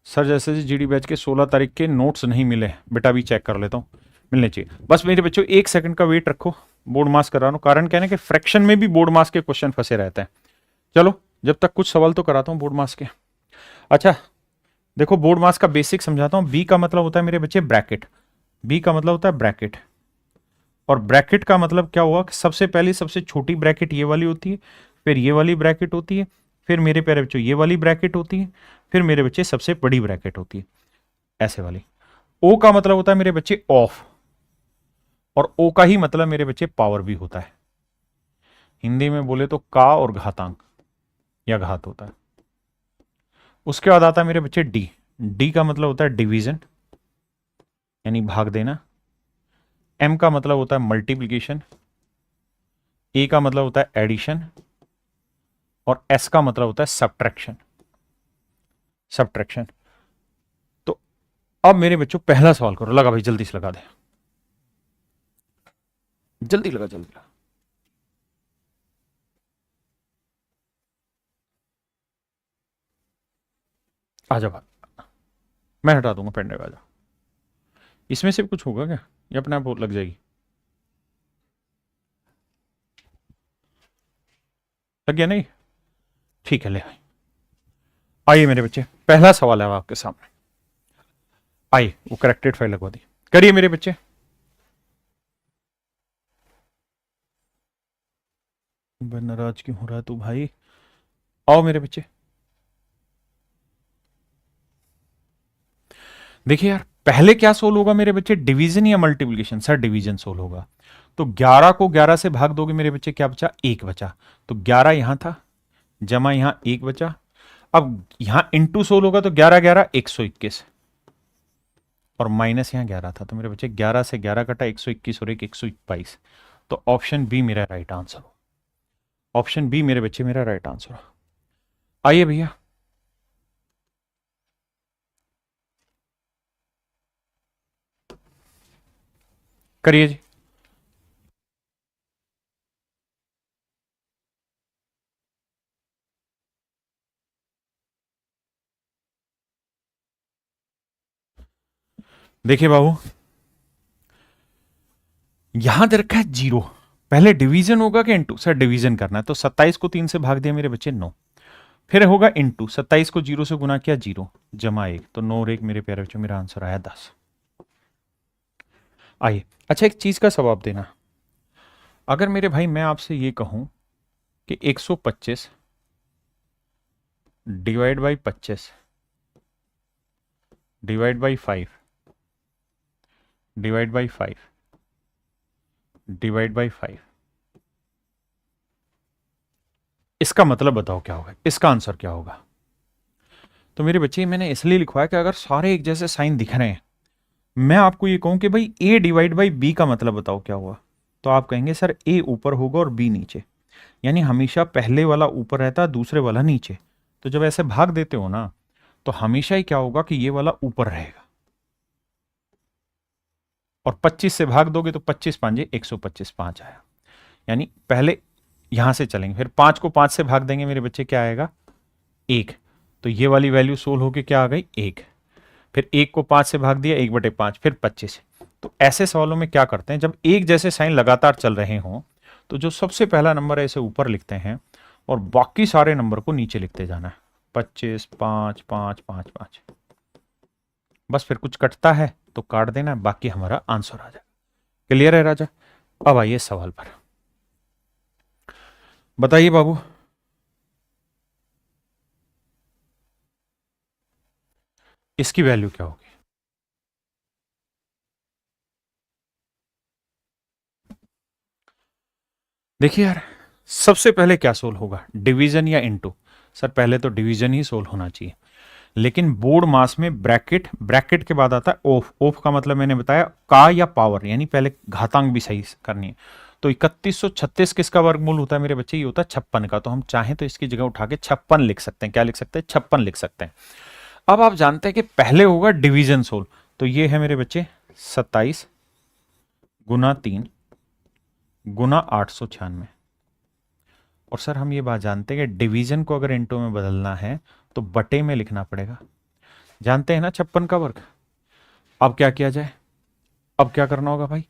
सर जैसे जीडी बैच के 16 तारीख के नोट्स नहीं मिले, बेटा भी चेक कर लेता हूँ, मिलने चाहिए। बस मेरे बच्चों 1 सेकंड का वेट रखो, बोर्ड मास करा रहा हूँ। कारण कहने के फ्रैक्शन में भी बोर्ड मास के क्वेश्चन फंसे रहते हैं। चलो जब तक कुछ सवाल तो कराता हूँ बोर्ड मास के। अच्छा देखो, बोर्ड मास का बेसिक समझाता हूँ। बी का मतलब होता है मेरे बच्चे ब्रैकेट। बी का मतलब होता है ब्रैकेट, और ब्रैकेट का मतलब क्या हुआ कि सबसे पहले सबसे छोटी ब्रैकेट ये वाली होती है, फिर ये वाली ब्रैकेट होती है, फिर मेरे प्यारे बच्चों ये वाली ब्रैकेट होती है, फिर मेरे बच्चे सबसे बड़ी ब्रैकेट होती है ऐसे वाली। ओ का मतलब होता है मेरे बच्चे ऑफ, और ओ का ही मतलब मेरे बच्चे पावर भी होता है। हिंदी में बोले तो का और घातांक या घात होता है। उसके बाद आता है मेरे बच्चे डी। डी का मतलब होता है डिवीजन, यानी भाग देना। एम का मतलब होता है मल्टीप्लीकेशन। ए का मतलब होता है एडिशन, और एस का मतलब होता है सब्ट्रैक्शन। सब्ट्रैक्शन। तो अब मेरे बच्चों पहला सवाल करो। लगा भाई, जल्दी से लगा दे, जल्दी लगा, जल्दी लगा। आ जा भाई, मैं हटा दूंगा पेन ड्राइव, आ जा। इसमें से कुछ होगा क्या, ये अपने आप लग जाएगी? लग गया नहीं? ठीक है, ले भाई। आइए मेरे बच्चे, पहला सवाल है आपके सामने। आइए, वो करेक्टेड फाइल लगवा दी। करिए मेरे बच्चे। नाराज क्यों हो रहा है तू भाई? आओ मेरे बच्चे। देखिए यार, पहले क्या सोल्व होगा मेरे बच्चे, डिवीजन या मल्टीप्लिकेशन? सर डिवीजन सोल्व होगा। तो 11 को 11 से भाग दोगे मेरे बच्चे, क्या बचा? 1 बचा। तो 11 यहां था, जमा यहां 1 बचा। अब यहां इंटू सोल्व होगा तो 11 11 121, और माइनस यहां 11 था। तो मेरे बच्चे 11 से 11 कटा, 121 और 1 122। तो ऑप्शन बी मेरा राइट आंसर। ऑप्शन बी मेरे बच्चे मेरा राइट आंसर। आइए भैया। करिए जी। देखिए बाबू, यहां दे रखा है 0। पहले डिवीजन होगा कि इंटू? सर डिवीजन करना है, तो 27 को 3 से भाग दिया मेरे बच्चे 9। फिर होगा इंटू, 27 को 0 से गुना किया 0, जमा 1, तो 9 और 1 मेरे प्यारे बच्चों मेरा आंसर आया 10। आइए, अच्छा एक चीज का जवाब देना। अगर मेरे भाई मैं आपसे ये कहूं कि 125 divide by 25 divide by 5 divide by 5 divide by 5, इसका मतलब बताओ क्या होगा, इसका आंसर क्या होगा? तो मेरे बच्चे मैंने इसलिए लिखवाया कि अगर सारे एक जैसे साइन दिख रहे हैं, मैं आपको ये कहूं कि भाई a डिवाइड बाई बी का मतलब बताओ क्या हुआ, तो आप कहेंगे सर a ऊपर होगा और b नीचे। यानी हमेशा पहले वाला ऊपर रहता है, दूसरे वाला नीचे। तो जब ऐसे भाग देते हो ना, तो हमेशा ही क्या होगा कि ये वाला ऊपर रहेगा। और 25 से भाग दोगे तो 25 पांजे 125, 5 आया। यानी पहले यहां से चलेंगे, फिर 5 को 5 से भाग देंगे मेरे बच्चे, क्या आएगा? 1। तो ये वाली वैल्यू सोल्व होके क्या आ गई? 1। फिर 1 को 5 से भाग दिया, 1/5, फिर 25। तो ऐसे सवालों में क्या करते हैं, जब एक जैसे साइन लगातार चल रहे हों, तो जो सबसे पहला नंबर है इसे ऊपर लिखते हैं और बाकी सारे नंबर को नीचे लिखते जाना है। 25, 5, 5, 5, 5। बस फिर कुछ कटता है तो काट देना, बाकी हमारा आंसर आ जाए। क्लियर है राजा? अब आइए सवाल पर, बताइए बाबू। इसकी वैल्यू क्या होगी? देखिए यार, सबसे पहले क्या सोल्व होगा, डिवीजन या इनटू? सर पहले तो डिवीजन ही सोल्व होना चाहिए, लेकिन बोर्ड मास में ब्रैकेट, ब्रैकेट के बाद आता है ऑफ। ऑफ का मतलब मैंने बताया का या पावर, यानी पहले घातांक भी सही करनी है। तो 3136 किसका वर्गमूल होता है मेरे बच्चे? ये होता है 56 का। तो हम चाहें तो इसकी जगह उठा के 56 लिख सकते हैं। क्या लिख सकते हैं? 56 लिख सकते हैं। अब आप जानते हैं कि पहले होगा डिवीजन सोल्व। तो ये है मेरे बच्चे 27 गुना 3 गुना 896। और सर हम ये बात जानते हैं कि डिवीजन को अगर इंटो में बदलना है तो बटे में लिखना पड़ेगा। जानते हैं ना 56 का वर्ग। अब क्या किया जाए? अब क्या करना होगा भाई?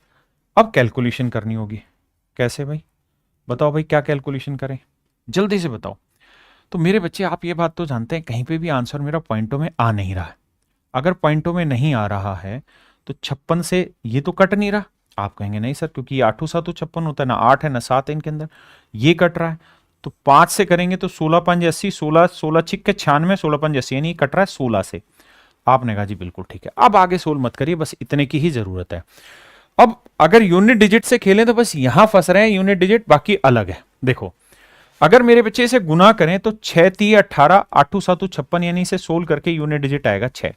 अब कैलकुलेशन करनी होगी। कैसे भाई? बताओ भाई, क्या कैलकुलेशन करें, जल्दी से बताओ। तो मेरे बच्चे आप ये बात तो जानते हैं, कहीं पे भी आंसर मेरा पॉइंटों में आ नहीं रहा है। अगर पॉइंटों में नहीं आ रहा है तो 56 से ये तो कट नहीं रहा। आप कहेंगे नहीं सर, क्योंकि ये 8 7 56 होता है ना, 8 है ना 7 है इनके अंदर, ये कट रहा है। तो 5 से करेंगे तो 16 5 80, 16 16 छिक के 96, 16 5 80, यानी कट रहा है 16 से। आपने कहा जी बिल्कुल ठीक है, अब आगे सोल्व मत करिए, बस इतने की ही जरूरत है। अब अगर यूनिट डिजिट से खेलें तो बस यहां फंस रहे हैं यूनिट डिजिट, बाकी अलग है। देखो, अगर मेरे बच्चे इसे गुना करें तो 6 3 18, 8 7 56, यानी इसे सोल्व करके यूनिट डिजिट आएगा 6।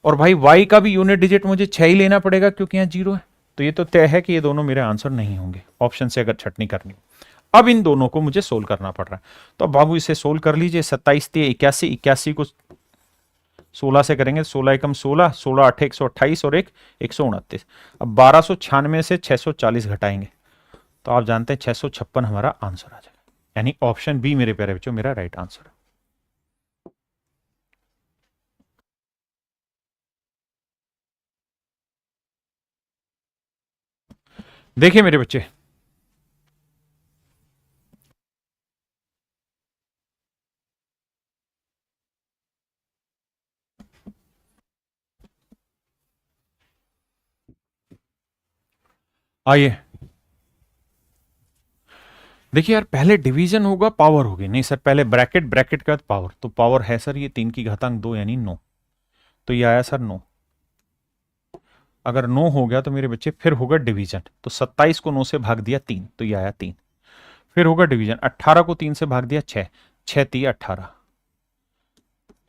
और भाई y का भी यूनिट डिजिट मुझे 6 ही लेना पड़ेगा, क्योंकि यहां 0 है। तो ये तो तय है कि ये दोनों मेरे आंसर नहीं होंगे ऑप्शन से, अगर छटनी करनी। अब इन दोनों को मुझे सोल्व करना पड़ रहा है। तो बाबू इसे सोल्व कर लीजिए। 27 3 81, 81 को 16 से करेंगे, 16 एकम 16, 16 8 128 और 1 129। अब 1296 से 640 घटाएंगे तो आप जानते हैं 656 हमारा आंसर आ जाएगा। यानी ऑप्शन बी मेरे प्यारे बच्चों मेरा राइट आंसर है। देखिए मेरे बच्चे, आइए देखिए यार, पहले डिवीजन होगा पावर होगी, नहीं सर पहले ब्रैकेट, ब्रैकेट के बाद पावर, तो पावर है सर ये 3 की घातांक 2 यानी 9, तो ये आया सर 9। अगर 9 हो गया तो मेरे बच्चे फिर होगा डिवीजन, तो 27 को 9 से भाग दिया 3, तो ये आया 3। फिर होगा डिवीजन, 18 को 3 से भाग दिया 6, 6 3 18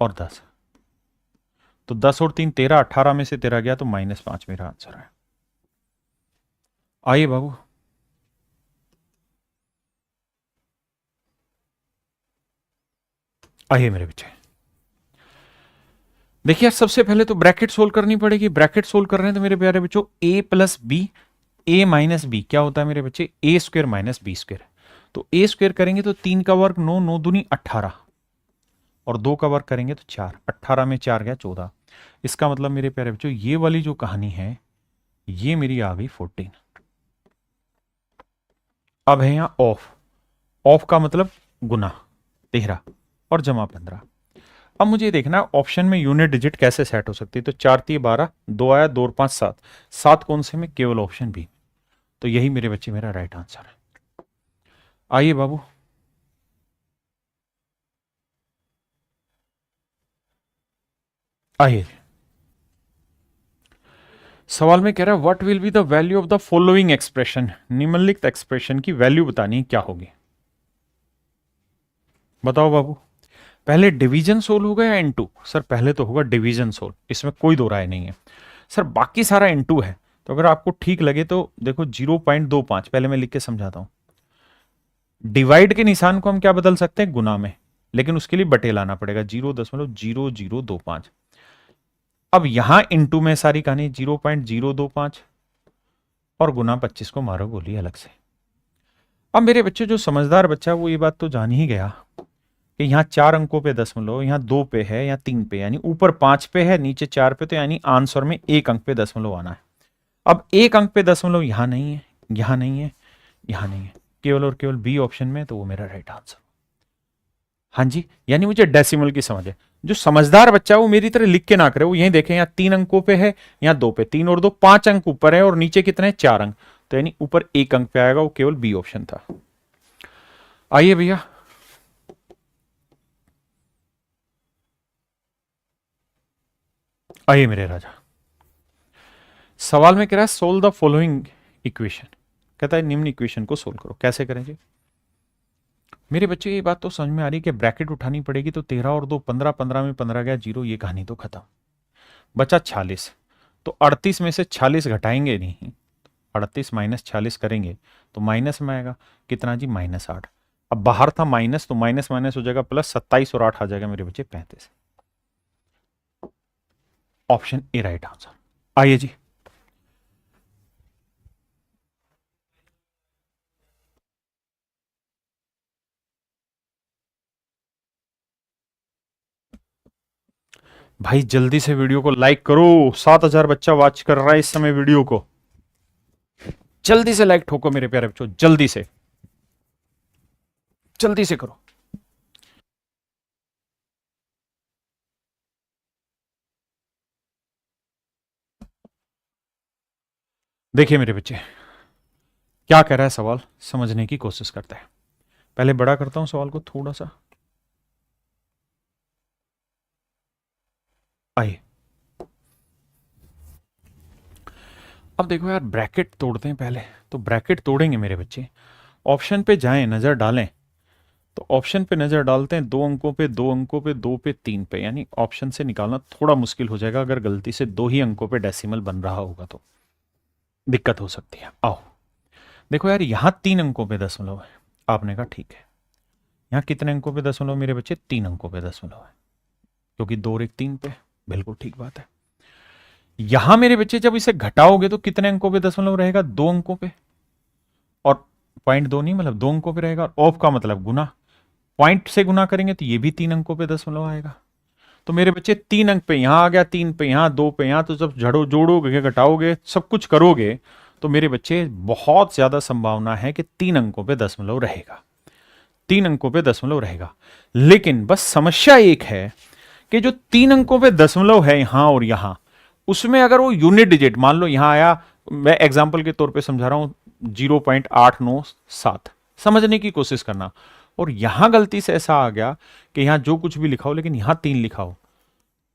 और 10, तो 10 और 3 13, 18 में से 13 गया तो -5 मेरा आंसर है। आइए बाबू, आइए मेरे बच्चे, देखिए यार सबसे पहले तो ब्रैकेट सोल्व करनी पड़ेगी। ब्रैकेट सोल्व कर रहे हैं तो मेरे प्यारे बच्चों a plus b, a minus b क्या होता है मेरे बच्चे, a square minus b square, तो a स्क्वायर करेंगे तो 3 का वर्ग 9, 9 दूनी 18 और 2 का वर्ग करेंगे तो 4, 18 में 4 गया 14। इसका मतलब मेरे प्यारे बच्चों ये वाली जो कहानी है ये मेरी आ गई 14। अब है यहां ऑफ, ऑफ का मतलब गुना 13 और जमा 15। अब मुझे देखना है ऑप्शन में यूनिट डिजिट कैसे सेट हो सकती है, तो 4 3 12, 2 आया 2 और 5 7, 7 कौन से में, केवल ऑप्शन बी, तो यही मेरे बच्चे मेरा राइट आंसर है। आइए बाबू, आइए सवाल में कह रहा है what will be the value of the following expression, निम्नलिखित एक्सप्रेशन की वैल्यू बतानी है क्या होगी, बताओ बाबू। पहले डिवीजन सोल्व होगा या इनटू, सर पहले तो होगा डिवीजन सोल्व, इसमें कोई दो राय नहीं है सर, बाकी सारा इनटू है, तो अगर आपको ठीक लगे तो देखो 0.25, पहले मैं लिख के समझाता हूं। डिवाइड के निशान को हम क्या बदल सकते हैं, गुना में, लेकिन उसके लिए बटे लाना पड़ेगा, 0.0025। अब यहां इनटू में सारी कहानी 0.025 और गुना 25 को मारो गोली अलग से। अब मेरे बच्चे जो समझदार बच्चा वो ये बात तो जान ही गया कि यहाँ 4 अंकों पे दशमलव, यहाँ 2 पे है, यहाँ 3 पे, यानी ऊपर 5 पे है नीचे 4 पे, तो यानी आंसर में 1 अंक पे दशमलव आना है। अब 1 अंक पे दशमलव यहां नहीं है, यहां नहीं है, यहां नहीं है, केवल और केवल बी ऑप्शन में, तो वो मेरा राइट आंसर। हाँ जी, यानी मुझे डेसिमल की समझ है। जो समझदार बच्चा है वो मेरी तरह लिख के ना करे, वो यही देखे यहाँ 3 अंकों पे है, यहाँ 2 पे, 3 और 2 5 अंक ऊपर है और नीचे कितने 4 अंक, तो यानी ऊपर 1 अंक पे आएगा, वो केवल बी ऑप्शन था। आइए भैया, आइए मेरे राजा, सवाल में कह रहा है सोल्व द फॉलोइंग इक्वेशन, कहता है निम्न इक्वेशन को सोल्व करो, कैसे करेंगे मेरे बच्चे। ये बात तो समझ में आ रही है कि ब्रैकेट उठानी पड़ेगी, तो 13 और 2 15, 15 में 15 गया 0, ये कहानी तो खत्म। बचा 46, तो 38 में से 46 घटाएंगे नहीं, 38 माइनस 46 करेंगे तो माइनस में आएगा, कितना जी -8। अब बाहर था माइनस, तो माइनस माइनस हो जाएगा प्लस, 27 और 8 आ जाएगा मेरे बच्चे 35। Option A right answer. आइए जी, भाई जल्दी से वीडियो को लाइक करो, 7000 बच्चा वॉच कर रहा है इस समय वीडियो को, जल्दी से लाइक ठोको मेरे प्यारे बच्चों, जल्दी से, जल्दी से करो। देखिए मेरे बच्चे क्या कह रहा है सवाल, समझने की कोशिश करता है। पहले बड़ा करता हूं सवाल को थोड़ा सा, आइए। अब देखो यार ब्रैकेट तोड़ते हैं पहले, तो ब्रैकेट तोड़ेंगे मेरे बच्चे, ऑप्शन पे जाएं, नजर डालें, तो ऑप्शन पे नजर डालते हैं, 2 अंकों पे, 2 अंकों पे, 2 पे, 3 पे, यानी ऑप्शन से निकालना थोड़ा मुश्किल हो जाएगा, अगर गलती से 2 ही अंकों पे डेसिमल बन रहा होगा तो दिक्कत हो सकती है। आओ देखो यार, यहां 3 अंकों पे दशमलव है, आपने कहा ठीक है, यहाँ कितने अंकों पे दशमलव मेरे बच्चे, 3 अंकों पे दशमलव है, क्योंकि 2 और 1 3 पे, बिल्कुल ठीक बात है। यहां मेरे बच्चे जब इसे घटाओगे तो कितने अंकों पे दशमलव रहेगा, 2 अंकों पे, और पॉइंट 2 नहीं, मतलब 2 अंकों पे रहेगा, और ऑफ का मतलब गुना, पॉइंट से गुना करेंगे तो ये भी 3 अंकों पे दशमलव आएगा, तो मेरे बच्चे 3 अंक पे यहां आ गया, 3 पे यहां, 2 पे यहां, तो जब जोड़ोगे घटाओगे सब कुछ करोगे तो मेरे बच्चे बहुत ज्यादा संभावना है कि 3 अंकों पे दशमलव रहेगा, 3 अंकों पे दशमलव रहेगा। लेकिन बस समस्या एक है कि जो 3 अंकों पे दशमलव है यहां और यहां, उसमें अगर वो यूनिट डिजिट मान लो यहां आया, मैं एग्जाम्पल के तौर पे समझा रहा हूं 0.897, समझने की कोशिश करना, और यहां गलती से ऐसा आ गया कि यहां जो कुछ भी लिखा हो लेकिन यहां 3 लिखा हो,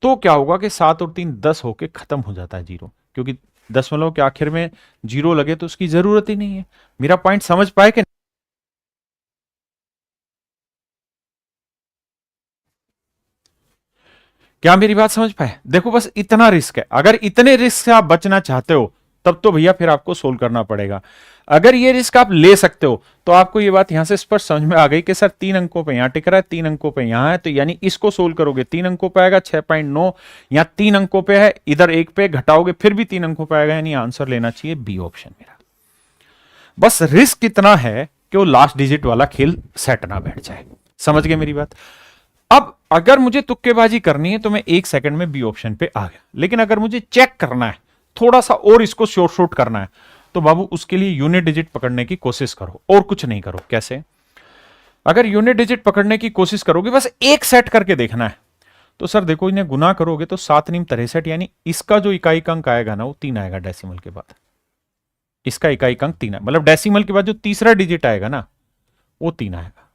तो क्या होगा कि 7 और 3 10 होके खत्म हो जाता है जीरो, क्योंकि दशमलव के आखिर में जीरो लगे तो उसकी जरूरत ही नहीं है। मेरा पॉइंट समझ पाए कि क्या मेरी बात समझ पाए? देखो बस इतना रिस्क है, अगर इतने रिस्क से आप बचना चाहते हो तब तो भैया फिर आपको सोल्व करना पड़ेगा। अगर ये रिस्क आप ले सकते हो तो आपको ये बात यहां से स्पष्ट समझ में आ गई कि सर 3 अंकों पे यहां टिक रहा है, 3 अंकों पे यहां है, तो यानी इसको सोल्व करोगे 3 अंकों पे आएगा 6.9, या 3 अंकों पे है इधर एक पे घटाओगे फिर भी 3 अंकों पे आएगा, यानी आंसर लेना चाहिए बी ऑप्शन मेरा। बस रिस्क इतना है कि वो लास्ट डिजिट वाला खेल सेट ना बैठ जाए। समझ गए मेरी बात? अब अगर मुझे तुक्केबाजी करनी है तो मैं 1 सेकंड में बी ऑप्शन पे आ गया, लेकिन अगर मुझे चेक करना है, थोड़ा सा और इसको शॉर्ट शॉर्ट करना है, तो बाबू उसके लिए यूनिट डिजिट पकड़ने की कोशिश करो और कुछ नहीं करो। कैसे? अगर यूनिट डिजिट पकड़ने की कोशिश करोगे, बस एक सेट करके देखना है, तो सर देखो इन्हें गुना करोगे तो 7×9 = 63, यानी इसका जो इकाई का अंक आएगा ना वो 3 आएगा डेसिमल के बाद, इसका इकाई का अंक 3 है, मतलब डेसिमल के बाद जो तीसरा डिजिट आएगा ना वो 3 आएगा।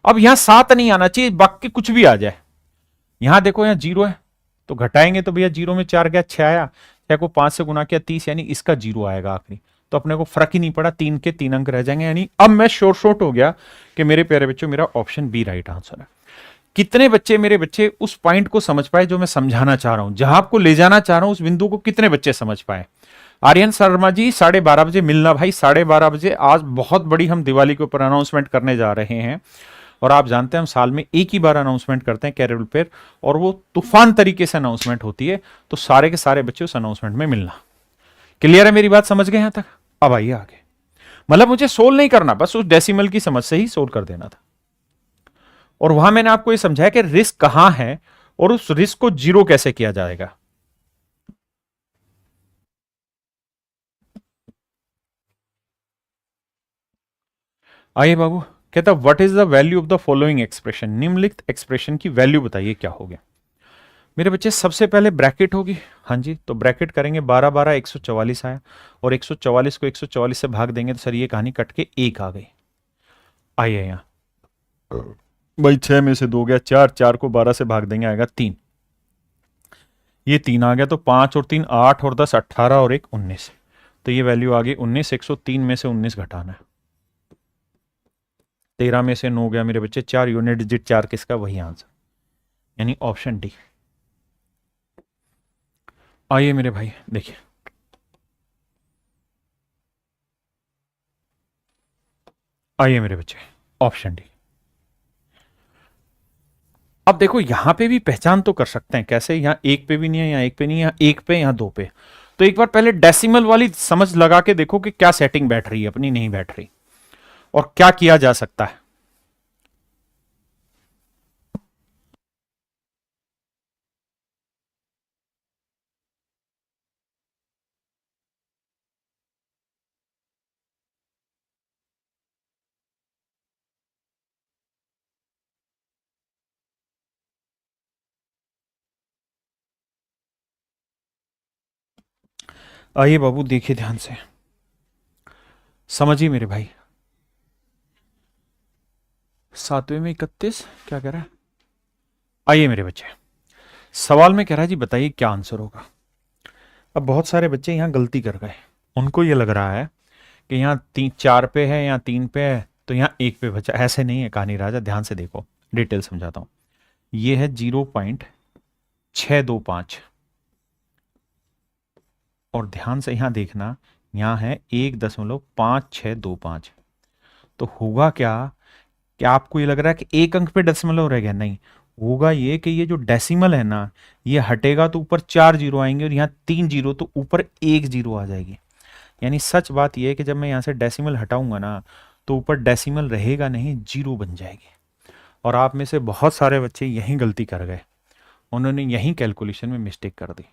अब यहां 7 नहीं आना चाहिए, बाकी कुछ भी आ जाए। यहां देखो यहां 0 है तो घटाएंगे तो भैया 0 में 4 गया 6 आया, 6 को 5 से गुना किया 30, यानी इसका 0 आएगा आखिरी, तो अपने को फर्क ही नहीं पड़ा, 3 के 3 अंक रह जाएंगे। यानी अब मैं शॉर्ट हो गया कि मेरे प्यारे बच्चों मेरा ऑप्शन बी राइट आंसर है। कितने बच्चे मेरे बच्चे उस पॉइंट को समझ पाए जो मैं समझाना चाह रहा हूं, जहां आपको ले जाना चाह रहा हूं, उस बिंदु को कितने बच्चे समझ पाए? आर्यन शर्मा जी 12:30 बजे मिलना भाई, 12:30 बजे। आज बहुत बड़ी हम दिवाली के ऊपर अनाउंसमेंट करने जा रहे हैं, और आप जानते हैं हम साल में एक ही बार अनाउंसमेंट करते हैं कैरियर पे, और वो तूफान तरीके से अनाउंसमेंट होती है, तो सारे के सारे बच्चे उस अनाउंसमेंट में मिलना। क्लियर है मेरी बात? समझ गए यहां तक? अब आइए आगे। मतलब मुझे सोल्व नहीं करना, बस उस डेसिमल की समझ से ही सोल्व कर देना था, और वहां मैंने आपको यह समझाया कि रिस्क कहां है और उस रिस्क को जीरो कैसे किया जाएगा। आइए बाबू, कहता what is the value of the following expression, निम्नलिखित एक्सप्रेशन की वैल्यू बताइए क्या हो गया। मेरे बच्चे सबसे पहले ब्रैकेट होगी, हाँ जी, तो ब्रैकेट करेंगे 12 12 144 आया, और 144 को 144 से भाग देंगे तो सर ये कहानी कट के 1 आ गई। आइए यहां भाई 6 में से 2 गया 4, 4 को 12 से भाग देंगे आएगा 3, ये 3 आ गया, तो 5 और 3 8 और 10 18 और 1 19, तो ये वैल्यू आ गई 19। 103 में से 19 घटाना है, 13 में से 9 गया मेरे बच्चे 4, यूनिट डिजिट 4 किसका? वही आंसर, यानी ऑप्शन डी। आइए मेरे भाई देखिए, आइए मेरे बच्चे ऑप्शन डी। अब देखो यहां पे भी पहचान तो कर सकते हैं, कैसे? यहां एक पे भी नहीं है, यहां एक पे नहीं है, यहां एक पे, यहां 2 पे, तो एक बार पहले डेसिमल वाली समझ लगा के देखो कि क्या सेटिंग बैठ रही है अपनी, नहीं बैठ रही, और क्या किया जा सकता है। आइए बाबू देखिए ध्यान से, समझिए मेरे भाई। 7वें में 31 क्या कह रहा है? आइए मेरे बच्चे, सवाल में कह रहा है जी बताइए क्या आंसर होगा। अब बहुत सारे बच्चे यहां गलती कर गए, उनको ये लग रहा है कि यहाँ 4 पे है, यहाँ 3 पे है, तो यहाँ 1 पे बचा। ऐसे नहीं है कहानी राजा, ध्यान से देखो, डिटेल समझाता हूं। ये है 0.625, और ध्यान से यहां देखना, यहां है 1.5625, तो होगा क्या आपको ये लग रहा है कि एक अंक पे डेसिमल रह गया? नहीं, होगा ये कि ये जो डेसिमल है ना, ये हटेगा तो ऊपर 4 जीरो आएंगे, और यहाँ 3 जीरो, तो ऊपर 1 जीरो आ जाएगी। यानी सच बात यह है कि जब मैं यहां से डेसिमल हटाऊंगा ना, तो ऊपर डेसिमल रहेगा नहीं, जीरो बन जाएगी। और आप में से बहुत सारे बच्चे यही गलती कर गए, उन्होंने यही कैलकुलेशन में मिस्टेक कर दी।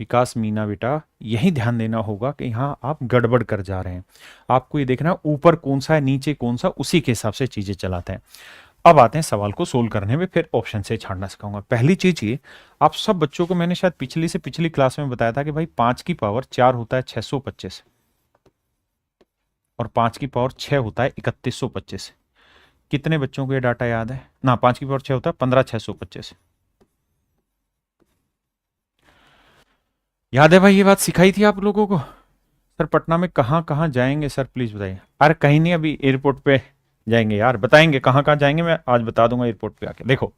विकास मीना बेटा, यही ध्यान देना होगा कि यहाँ आप गड़बड़ कर जा रहे हैं। आपको ये देखना ऊपर कौन सा है नीचे कौन सा, उसी के हिसाब से चीजें चलाते हैं। अब आते हैं सवाल को सोल्व करने में, फिर ऑप्शन से छाड़ना सिखाऊंगा। पहली चीज ये, आप सब बच्चों को मैंने शायद पिछली से पिछली क्लास में बताया था कि भाई 5 की पावर 4 होता है 625 और 5 की पावर 6 होता है 3125। कितने बच्चों को ये डाटा याद है ना? 5 की पावर 6 होता है 15,625। याद है भाई? ये बात सिखाई थी आप लोगों को। सर पटना में कहाँ कहाँ जाएंगे सर, प्लीज बताइए। अरे कहीं नहीं, अभी एयरपोर्ट पे जाएंगे यार, बताएंगे कहाँ कहाँ जाएंगे, मैं आज बता दूंगा एयरपोर्ट पे आके। देखो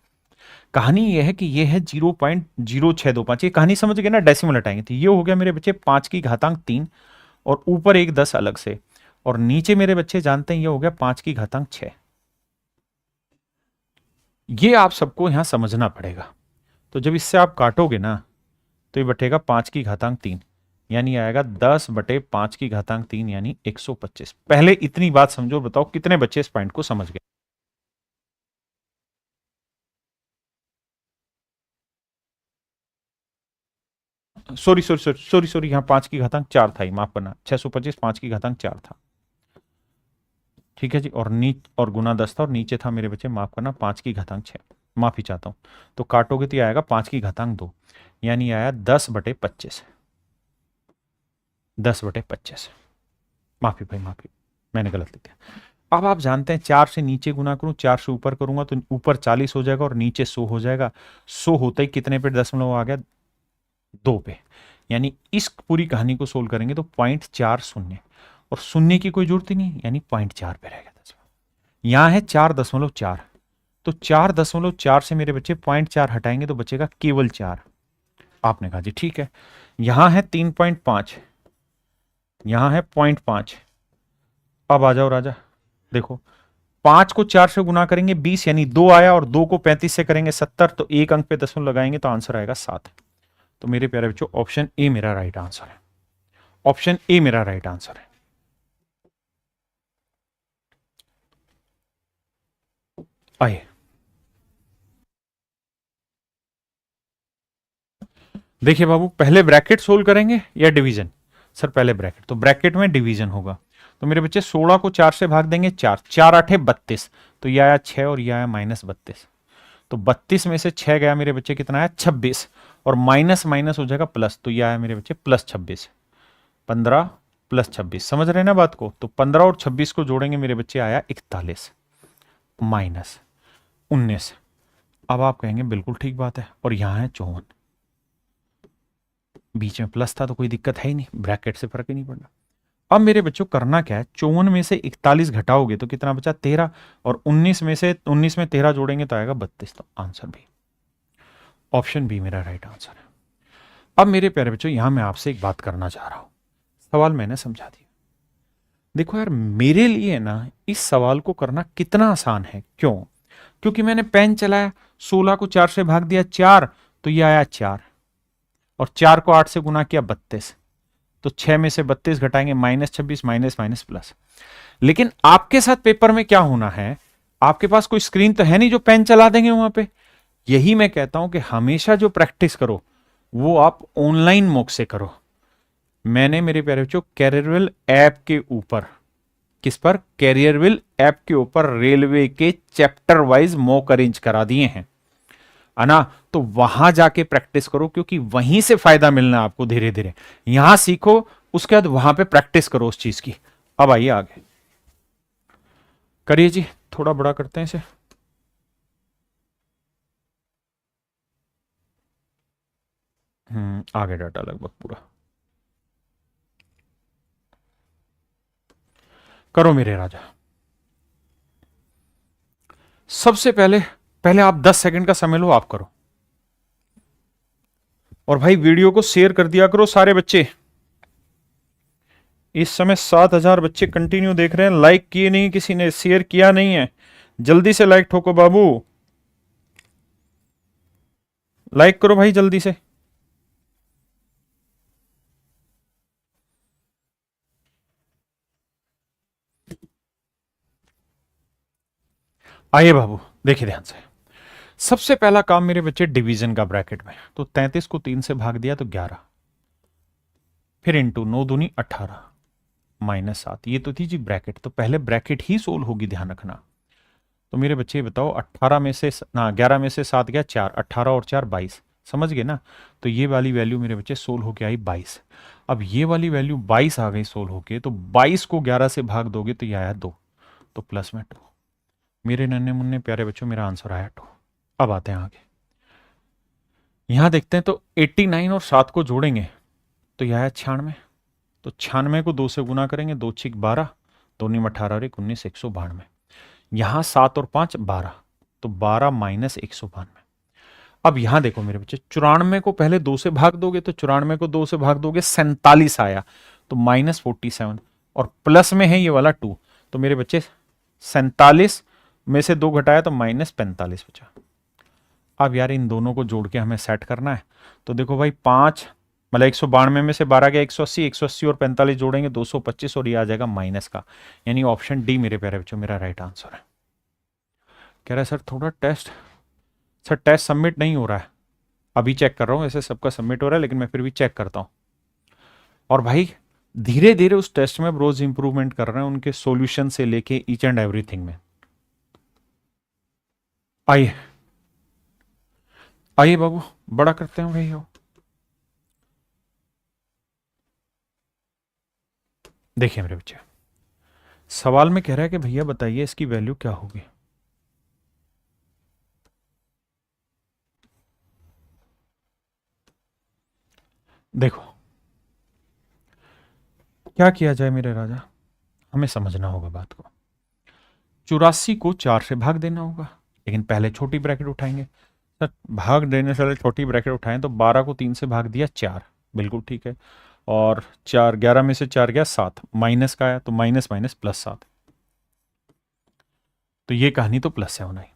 कहानी ये है कि ये है 0.0625। ये कहानी समझ गए ना? डेसिमल हटाएंगे तो ये हो गया मेरे बच्चे 5 की घातांक 3 और ऊपर एक 10 अलग से, और नीचे मेरे बच्चे जानते हैं ये हो गया 5 की घातांक 6। ये आप सबको यहां समझना पड़ेगा। तो जब इससे आप काटोगे ना तो ये बटेगा 5 की घातांक 3, यानी आएगा 10/5 की घातांक 3 यानी 125। पहले इतनी बात समझो, बताओ कितने बच्चे इस पॉइंट को समझ गए? Sorry sorry sorry sorry sorry, यहाँ 5 की घातांक 4 था, ही माफ करना, 625 5 की घातांक 4 था। ठीक है जी, और और गुना 10 था और नीचे था मेरे बच्चे, माफ करना, 5 की घातांक 6। माफी चाहता हूं। तो काटोगे तो ये आएगा 5 की घातांक 2, यानी आया 10/25। 10/25। माफी भाई माफी, मैंने गलत लिख दिया। अब आप जानते हैं 4 से नीचे गुना करूं 4 से ऊपर करूंगा तो ऊपर 40 हो जाएगा और नीचे 100 हो जाएगा। 100 होते ही कितने पे दशमलव आ गया? 2 पे। यानी इस पूरी कहानी को सोल्व करेंगे तो 0.40, और शून्य की कोई जरूरत ही नहीं, यानी 0.4 पे रहेगा दशमलव। यहां है 4.4, तो 4.4 से मेरे बच्चे 0.4 हटाएंगे तो बचेगा केवल 4। आपने कहा जी ठीक है। यहां है 3.5, यहां है 0.5। अब आ जाओ राजा, देखो 5 को 4 से गुना करेंगे 20 यानी 2 आया, और 2 को 35 से करेंगे 70, तो एक अंक पे दशमलव लगाएंगे तो आंसर आएगा 7। तो मेरे प्यारे बच्चों ऑप्शन ए मेरा राइट आंसर है। ऑप्शन ए मेरा राइट आंसर है। आइए देखिए बाबू, पहले ब्रैकेट सोल्व करेंगे या डिवीजन? सर पहले ब्रैकेट, तो ब्रैकेट में डिवीजन होगा। तो मेरे बच्चे 16 को 4 से भाग देंगे 4, 4 8 32, तो यह आया 6 और यह आया -32। तो 32 में से 6 गया मेरे बच्चे, कितना आया? 26, और माइनस माइनस हो जाएगा प्लस, तो यह आया मेरे बच्चे +26। 15 + 26, समझ रहे हैं ना बात को? तो 15 और 26 को जोड़ेंगे मेरे बच्चे, आया 41 -19। अब आप कहेंगे बिल्कुल ठीक बात है, और यहां है 54, बीच में प्लस था तो कोई दिक्कत है ही नहीं, ब्रैकेट से फर्क ही नहीं पड़ना। अब मेरे बच्चों करना क्या है, 54 में से 41 घटाओगे तो कितना बचा? 13, और 19 में 13 जोड़ेंगे तो आएगा 32। तो आंसर भी, ऑप्शन बी मेरा राइट आंसर है। अब मेरे प्यारे बच्चों यहां मैं आपसे एक बात करना चाह रहा हूं, सवाल मैंने समझा दिया। देखो यार, मेरे लिए ना इस सवाल को करना कितना आसान है। क्यों? क्योंकि मैंने पेन चलाया, 16 को 4 से भाग दिया 4, तो ये आया 4, और 4 को 8 से गुना किया 32, तो 6 में से 32 घटाएंगे -26, माइनस माइनस प्लस। लेकिन आपके साथ पेपर में क्या होना है, आपके पास कोई स्क्रीन तो है नहीं जो पेन चला देंगे वहां पे। यही मैं कहता हूं कि हमेशा जो प्रैक्टिस करो वो आप ऑनलाइन मॉक से करो। मैंने मेरे प्यारे बच्चों कैरियरविल ऐप के ऊपर, किस पर? कैरियरविल ऐप के ऊपर रेलवे के चैप्टर वाइज मॉक अरेंज करा दिए हैं, है ना? तो वहां जाके प्रैक्टिस करो, क्योंकि वहीं से फायदा मिलना है आपको धीरे धीरे। यहां सीखो, उसके बाद वहां पे प्रैक्टिस करो उस चीज की। अब आइए आगे करिए जी, थोड़ा बड़ा करते हैं इसे। आगे डाटा लगभग पूरा करो मेरे राजा। सबसे पहले पहले आप 10 सेकंड का समय लो, आप करो। और भाई वीडियो को शेयर कर दिया करो सारे बच्चे। इस समय 7,000 बच्चे कंटिन्यू देख रहे हैं, लाइक किए नहीं किसी ने, शेयर किया नहीं है, जल्दी से लाइक ठोको बाबू, लाइक करो भाई जल्दी से। आइए बाबू देखिए ध्यान से। सबसे पहला काम मेरे बच्चे डिवीजन का ब्रैकेट में, तो 33 को 3 से भाग दिया तो 11, फिर इंटू 9 दूनी 18 -7, ये तो थी जी ब्रैकेट, तो पहले ब्रैकेट ही सोल्व होगी, ध्यान रखना। तो मेरे बच्चे बताओ 18 में से ना 11 में से 7 गया 4, 18 और 4 22, समझ गए ना। तो ये वाली वैल्यू मेरे बच्चे सोल्व होके आई 22। अब ये वाली वैल्यू 22 आ गई सोल्व होके, तो 22 को 11 से भाग दोगे तो ये आया 2, तो प्लस में 2। मेरे नन्हे मुन्ने प्यारे बच्चों, मेरा आंसर आया 2। अब आते हैं आगे, यहां देखते हैं तो 89 और 7 को जोड़ेंगे तो यह आया 96। तो 96 को 2 से गुना करेंगे, 2 छिक 12, 2 नीम 18 और 1 19, 192। यहां 7 और 5 12, तो 12 माइनस 192। अब यहां देखो मेरे बच्चे, 94 को पहले 2 से भाग दोगे तो 94 को 2 से भाग दोगे 47 आया, तो -47, और प्लस में है ये वाला 2, तो मेरे बच्चे 47 में से 2 घटाया तो -45 बचा। अब यार इन दोनों को जोड़ के हमें सेट करना है, तो देखो भाई 5 मतलब 192 में से 12 गया 180, 180 और 45 जोड़ेंगे 225, और ये आ जाएगा माइनस का, यानी ऑप्शन डी मेरे प्यारे बच्चों मेरा राइट आंसर है। कह रहा है सर थोड़ा टेस्ट, सर टेस्ट सबमिट नहीं हो रहा है, अभी चेक कर रहा हूँ, ऐसे सबका सबमिट हो रहा है लेकिन मैं फिर भी चेक करता हूँ। और भाई धीरे धीरे उस टेस्ट में रोज इंप्रूवमेंट कर रहे हैं, उनके सॉल्यूशन से लेके ईच एंड एवरीथिंग में। आइए आइए बाबू, बड़ा करते हैं भाई। देखिए मेरे बच्चे, सवाल में कह रहा है कि भैया बताइए इसकी वैल्यू क्या होगी। देखो क्या किया जाए मेरे राजा, हमें समझना होगा बात को। 84 को 4 से भाग देना होगा, लेकिन पहले छोटी ब्रैकेट उठाएंगे। सर भाग देने से पहले छोटी ब्रैकेट उठाएं, तो 12 को 3 से भाग दिया 4, बिल्कुल ठीक है। और 4 11 में से 4 गया 7, माइनस का आया तो माइनस माइनस प्लस 7, तो ये कहानी तो प्लस है होना ही।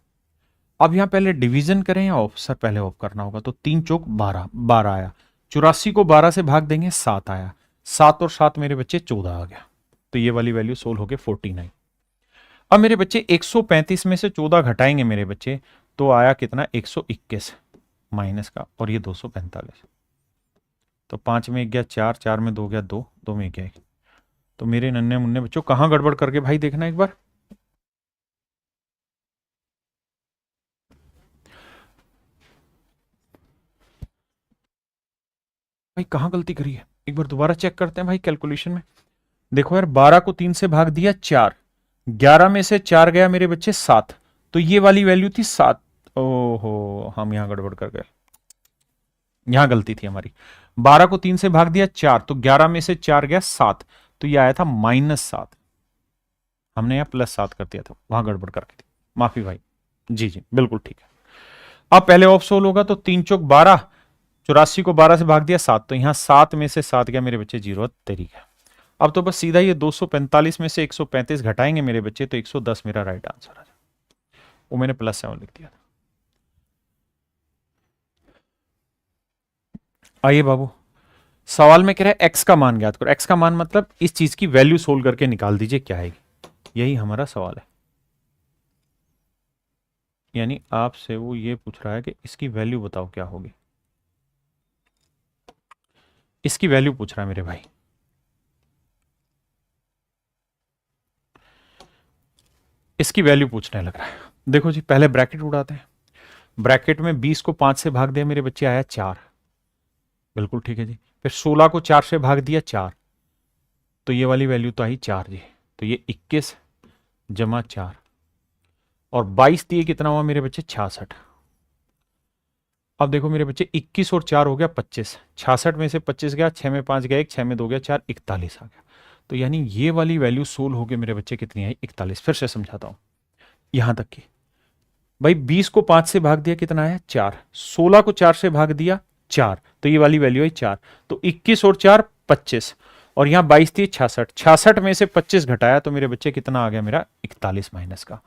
अब यहां पहले डिवीजन करें या ऑफ, सर पहले ऑफ करना होगा, तो 3 चौक 12, 12 आया। 84 को 12 से भाग देंगे 7 आया, 7 और 7 मेरे बच्चे 14 आ गया, तो ये वाली वैल्यू सोल्व हो गई 49। अब मेरे बच्चे 135 में से 14 घटाएंगे मेरे बच्चे, तो आया कितना 121 माइनस का, और ये 245, तो 5 में 1 गया 4, 4 में 2 गया 2, 2 में 1 गया 1। तो मेरे नन्हे मुन्ने बच्चों कहां गड़बड़ करके भाई देखना एक बार। भाई कहां गलती करी है, एक बार दोबारा चेक करते हैं भाई कैलकुलेशन में। देखो यार 12 को 3 से भाग दिया 4, 11 में से 4 गया मेरे बच्चे 7, तो ये वाली वैल्यू थी 7। ओहो हम यहां गड़बड़ कर गए, यहां गलती थी हमारी। 12 को 3 से भाग दिया 4, तो 11 में से 4 गया 7, तो ये आया था -7, हमने यहां +7 कर दिया था, वहां गड़बड़ करके थी, माफी भाई। जी जी बिल्कुल ठीक है। अब पहले ऑफ सोल होगा, तो 3 चौक 12, 84 को 12 से भाग दिया 7, तो यहां 7 में से 7 गया मेरे बच्चे 0 तरीका। अब तो बस सीधा ये 245 में से 135 घटाएंगे मेरे बच्चे, तो 110 मेरा राइट आंसर आ जाए, वो मैंने +7 लिख दिया था। आइए बाबू, सवाल में कह रहा है एक्स का मान ज्ञात करो। एक्स का मान मतलब इस चीज की वैल्यू सोल्व करके निकाल दीजिए क्या आएगी, यही हमारा सवाल है। यानी आपसे वो ये पूछ रहा है कि इसकी वैल्यू बताओ क्या होगी, इसकी वैल्यू पूछ रहा है मेरे भाई। इसकी वैल्यू पूछने लग रहा है। देखो जी पहले ब्रैकेट उड़ाते हैं, ब्रैकेट में 20 को 5 से भाग दिया मेरे बच्चे आया 4, बिल्कुल ठीक है जी। फिर 16 को 4 से भाग दिया 4, तो ये वाली वैल्यू तो आई 4 जी, तो ये 21 जमा 4, और 22 दिए कितना हुआ मेरे बच्चे 66। अब देखो मेरे बच्चे 21 और 4 हो गया 25, 66 में से 25 गया, 6 में 5 गया 1, 6 में 2 गया 4, 41 आ गया। तो यानी ये वाली वैल्यू सोल्व हो गई मेरे बच्चे कितनी आई 41। फिर से समझाता हूं यहां तक की। भाई 20 को 5 से भाग दिया कितना आया 4, 16 को 4 से भाग दिया 4, तो ये वाली वैल्यू आई 4, तो 21 और 4 25, और यहां 22 थी 66, 66 में से 25 घटाया तो मेरे बच्चे कितना आ गया मेरा 41 माइनस का,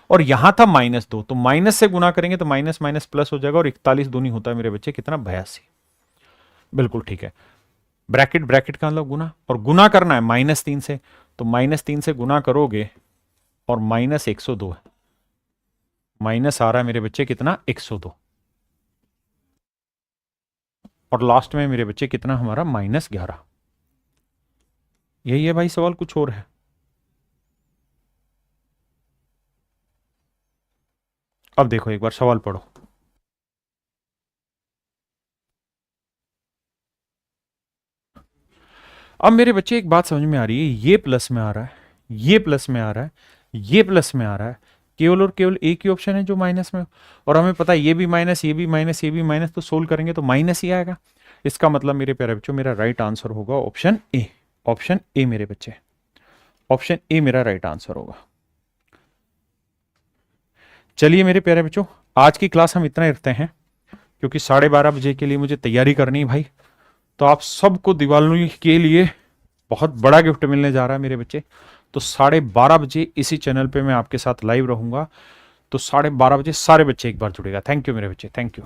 और यहां था -2, तो माइनस से गुना करेंगे तो माइनस माइनस प्लस हो जाएगा, और 41 दूनी होता है मेरे बच्चे कितना 82, बिल्कुल ठीक है। ब्रैकेट ब्रैकेट का मतलब गुना, और गुना करना है -3 से, तो -3 से गुना करोगे और -102 है, माइनस आ रहा है मेरे बच्चे कितना 102, और लास्ट में मेरे बच्चे कितना हमारा -11। यही है भाई सवाल, कुछ और है? अब देखो एक बार सवाल पढ़ो। अब मेरे बच्चे एक बात समझ में आ रही है, ये प्लस में आ रहा है, ये प्लस में आ रहा है, ये प्लस में आ रहा है, केवल और केवल एक ही ऑप्शन है जो माइनस में, और हमें पता है ये भी माइनस, ये भी माइनस, ये भी माइनस, तो सोल्व करेंगे तो माइनस ही आएगा। इसका मतलब मेरे प्यारे बच्चों मेरा राइट आंसर होगा ऑप्शन ए। ऑप्शन ए मेरे बच्चे, ऑप्शन ए मेरा राइट आंसर होगा। चलिए मेरे प्यारे बच्चों, आज की क्लास हम इतना ही रखते हैं, क्योंकि 12:30 बजे के लिए मुझे तैयारी करनी है भाई। तो आप सबको दिवाली के लिए बहुत बड़ा गिफ्ट मिलने जा रहा है मेरे बच्चे। तो 12:30 बजे इसी चैनल पे मैं आपके साथ लाइव रहूंगा। तो 12:30 बजे सारे बच्चे एक बार जुड़ेगा। थैंक यू मेरे बच्चे, थैंक यू।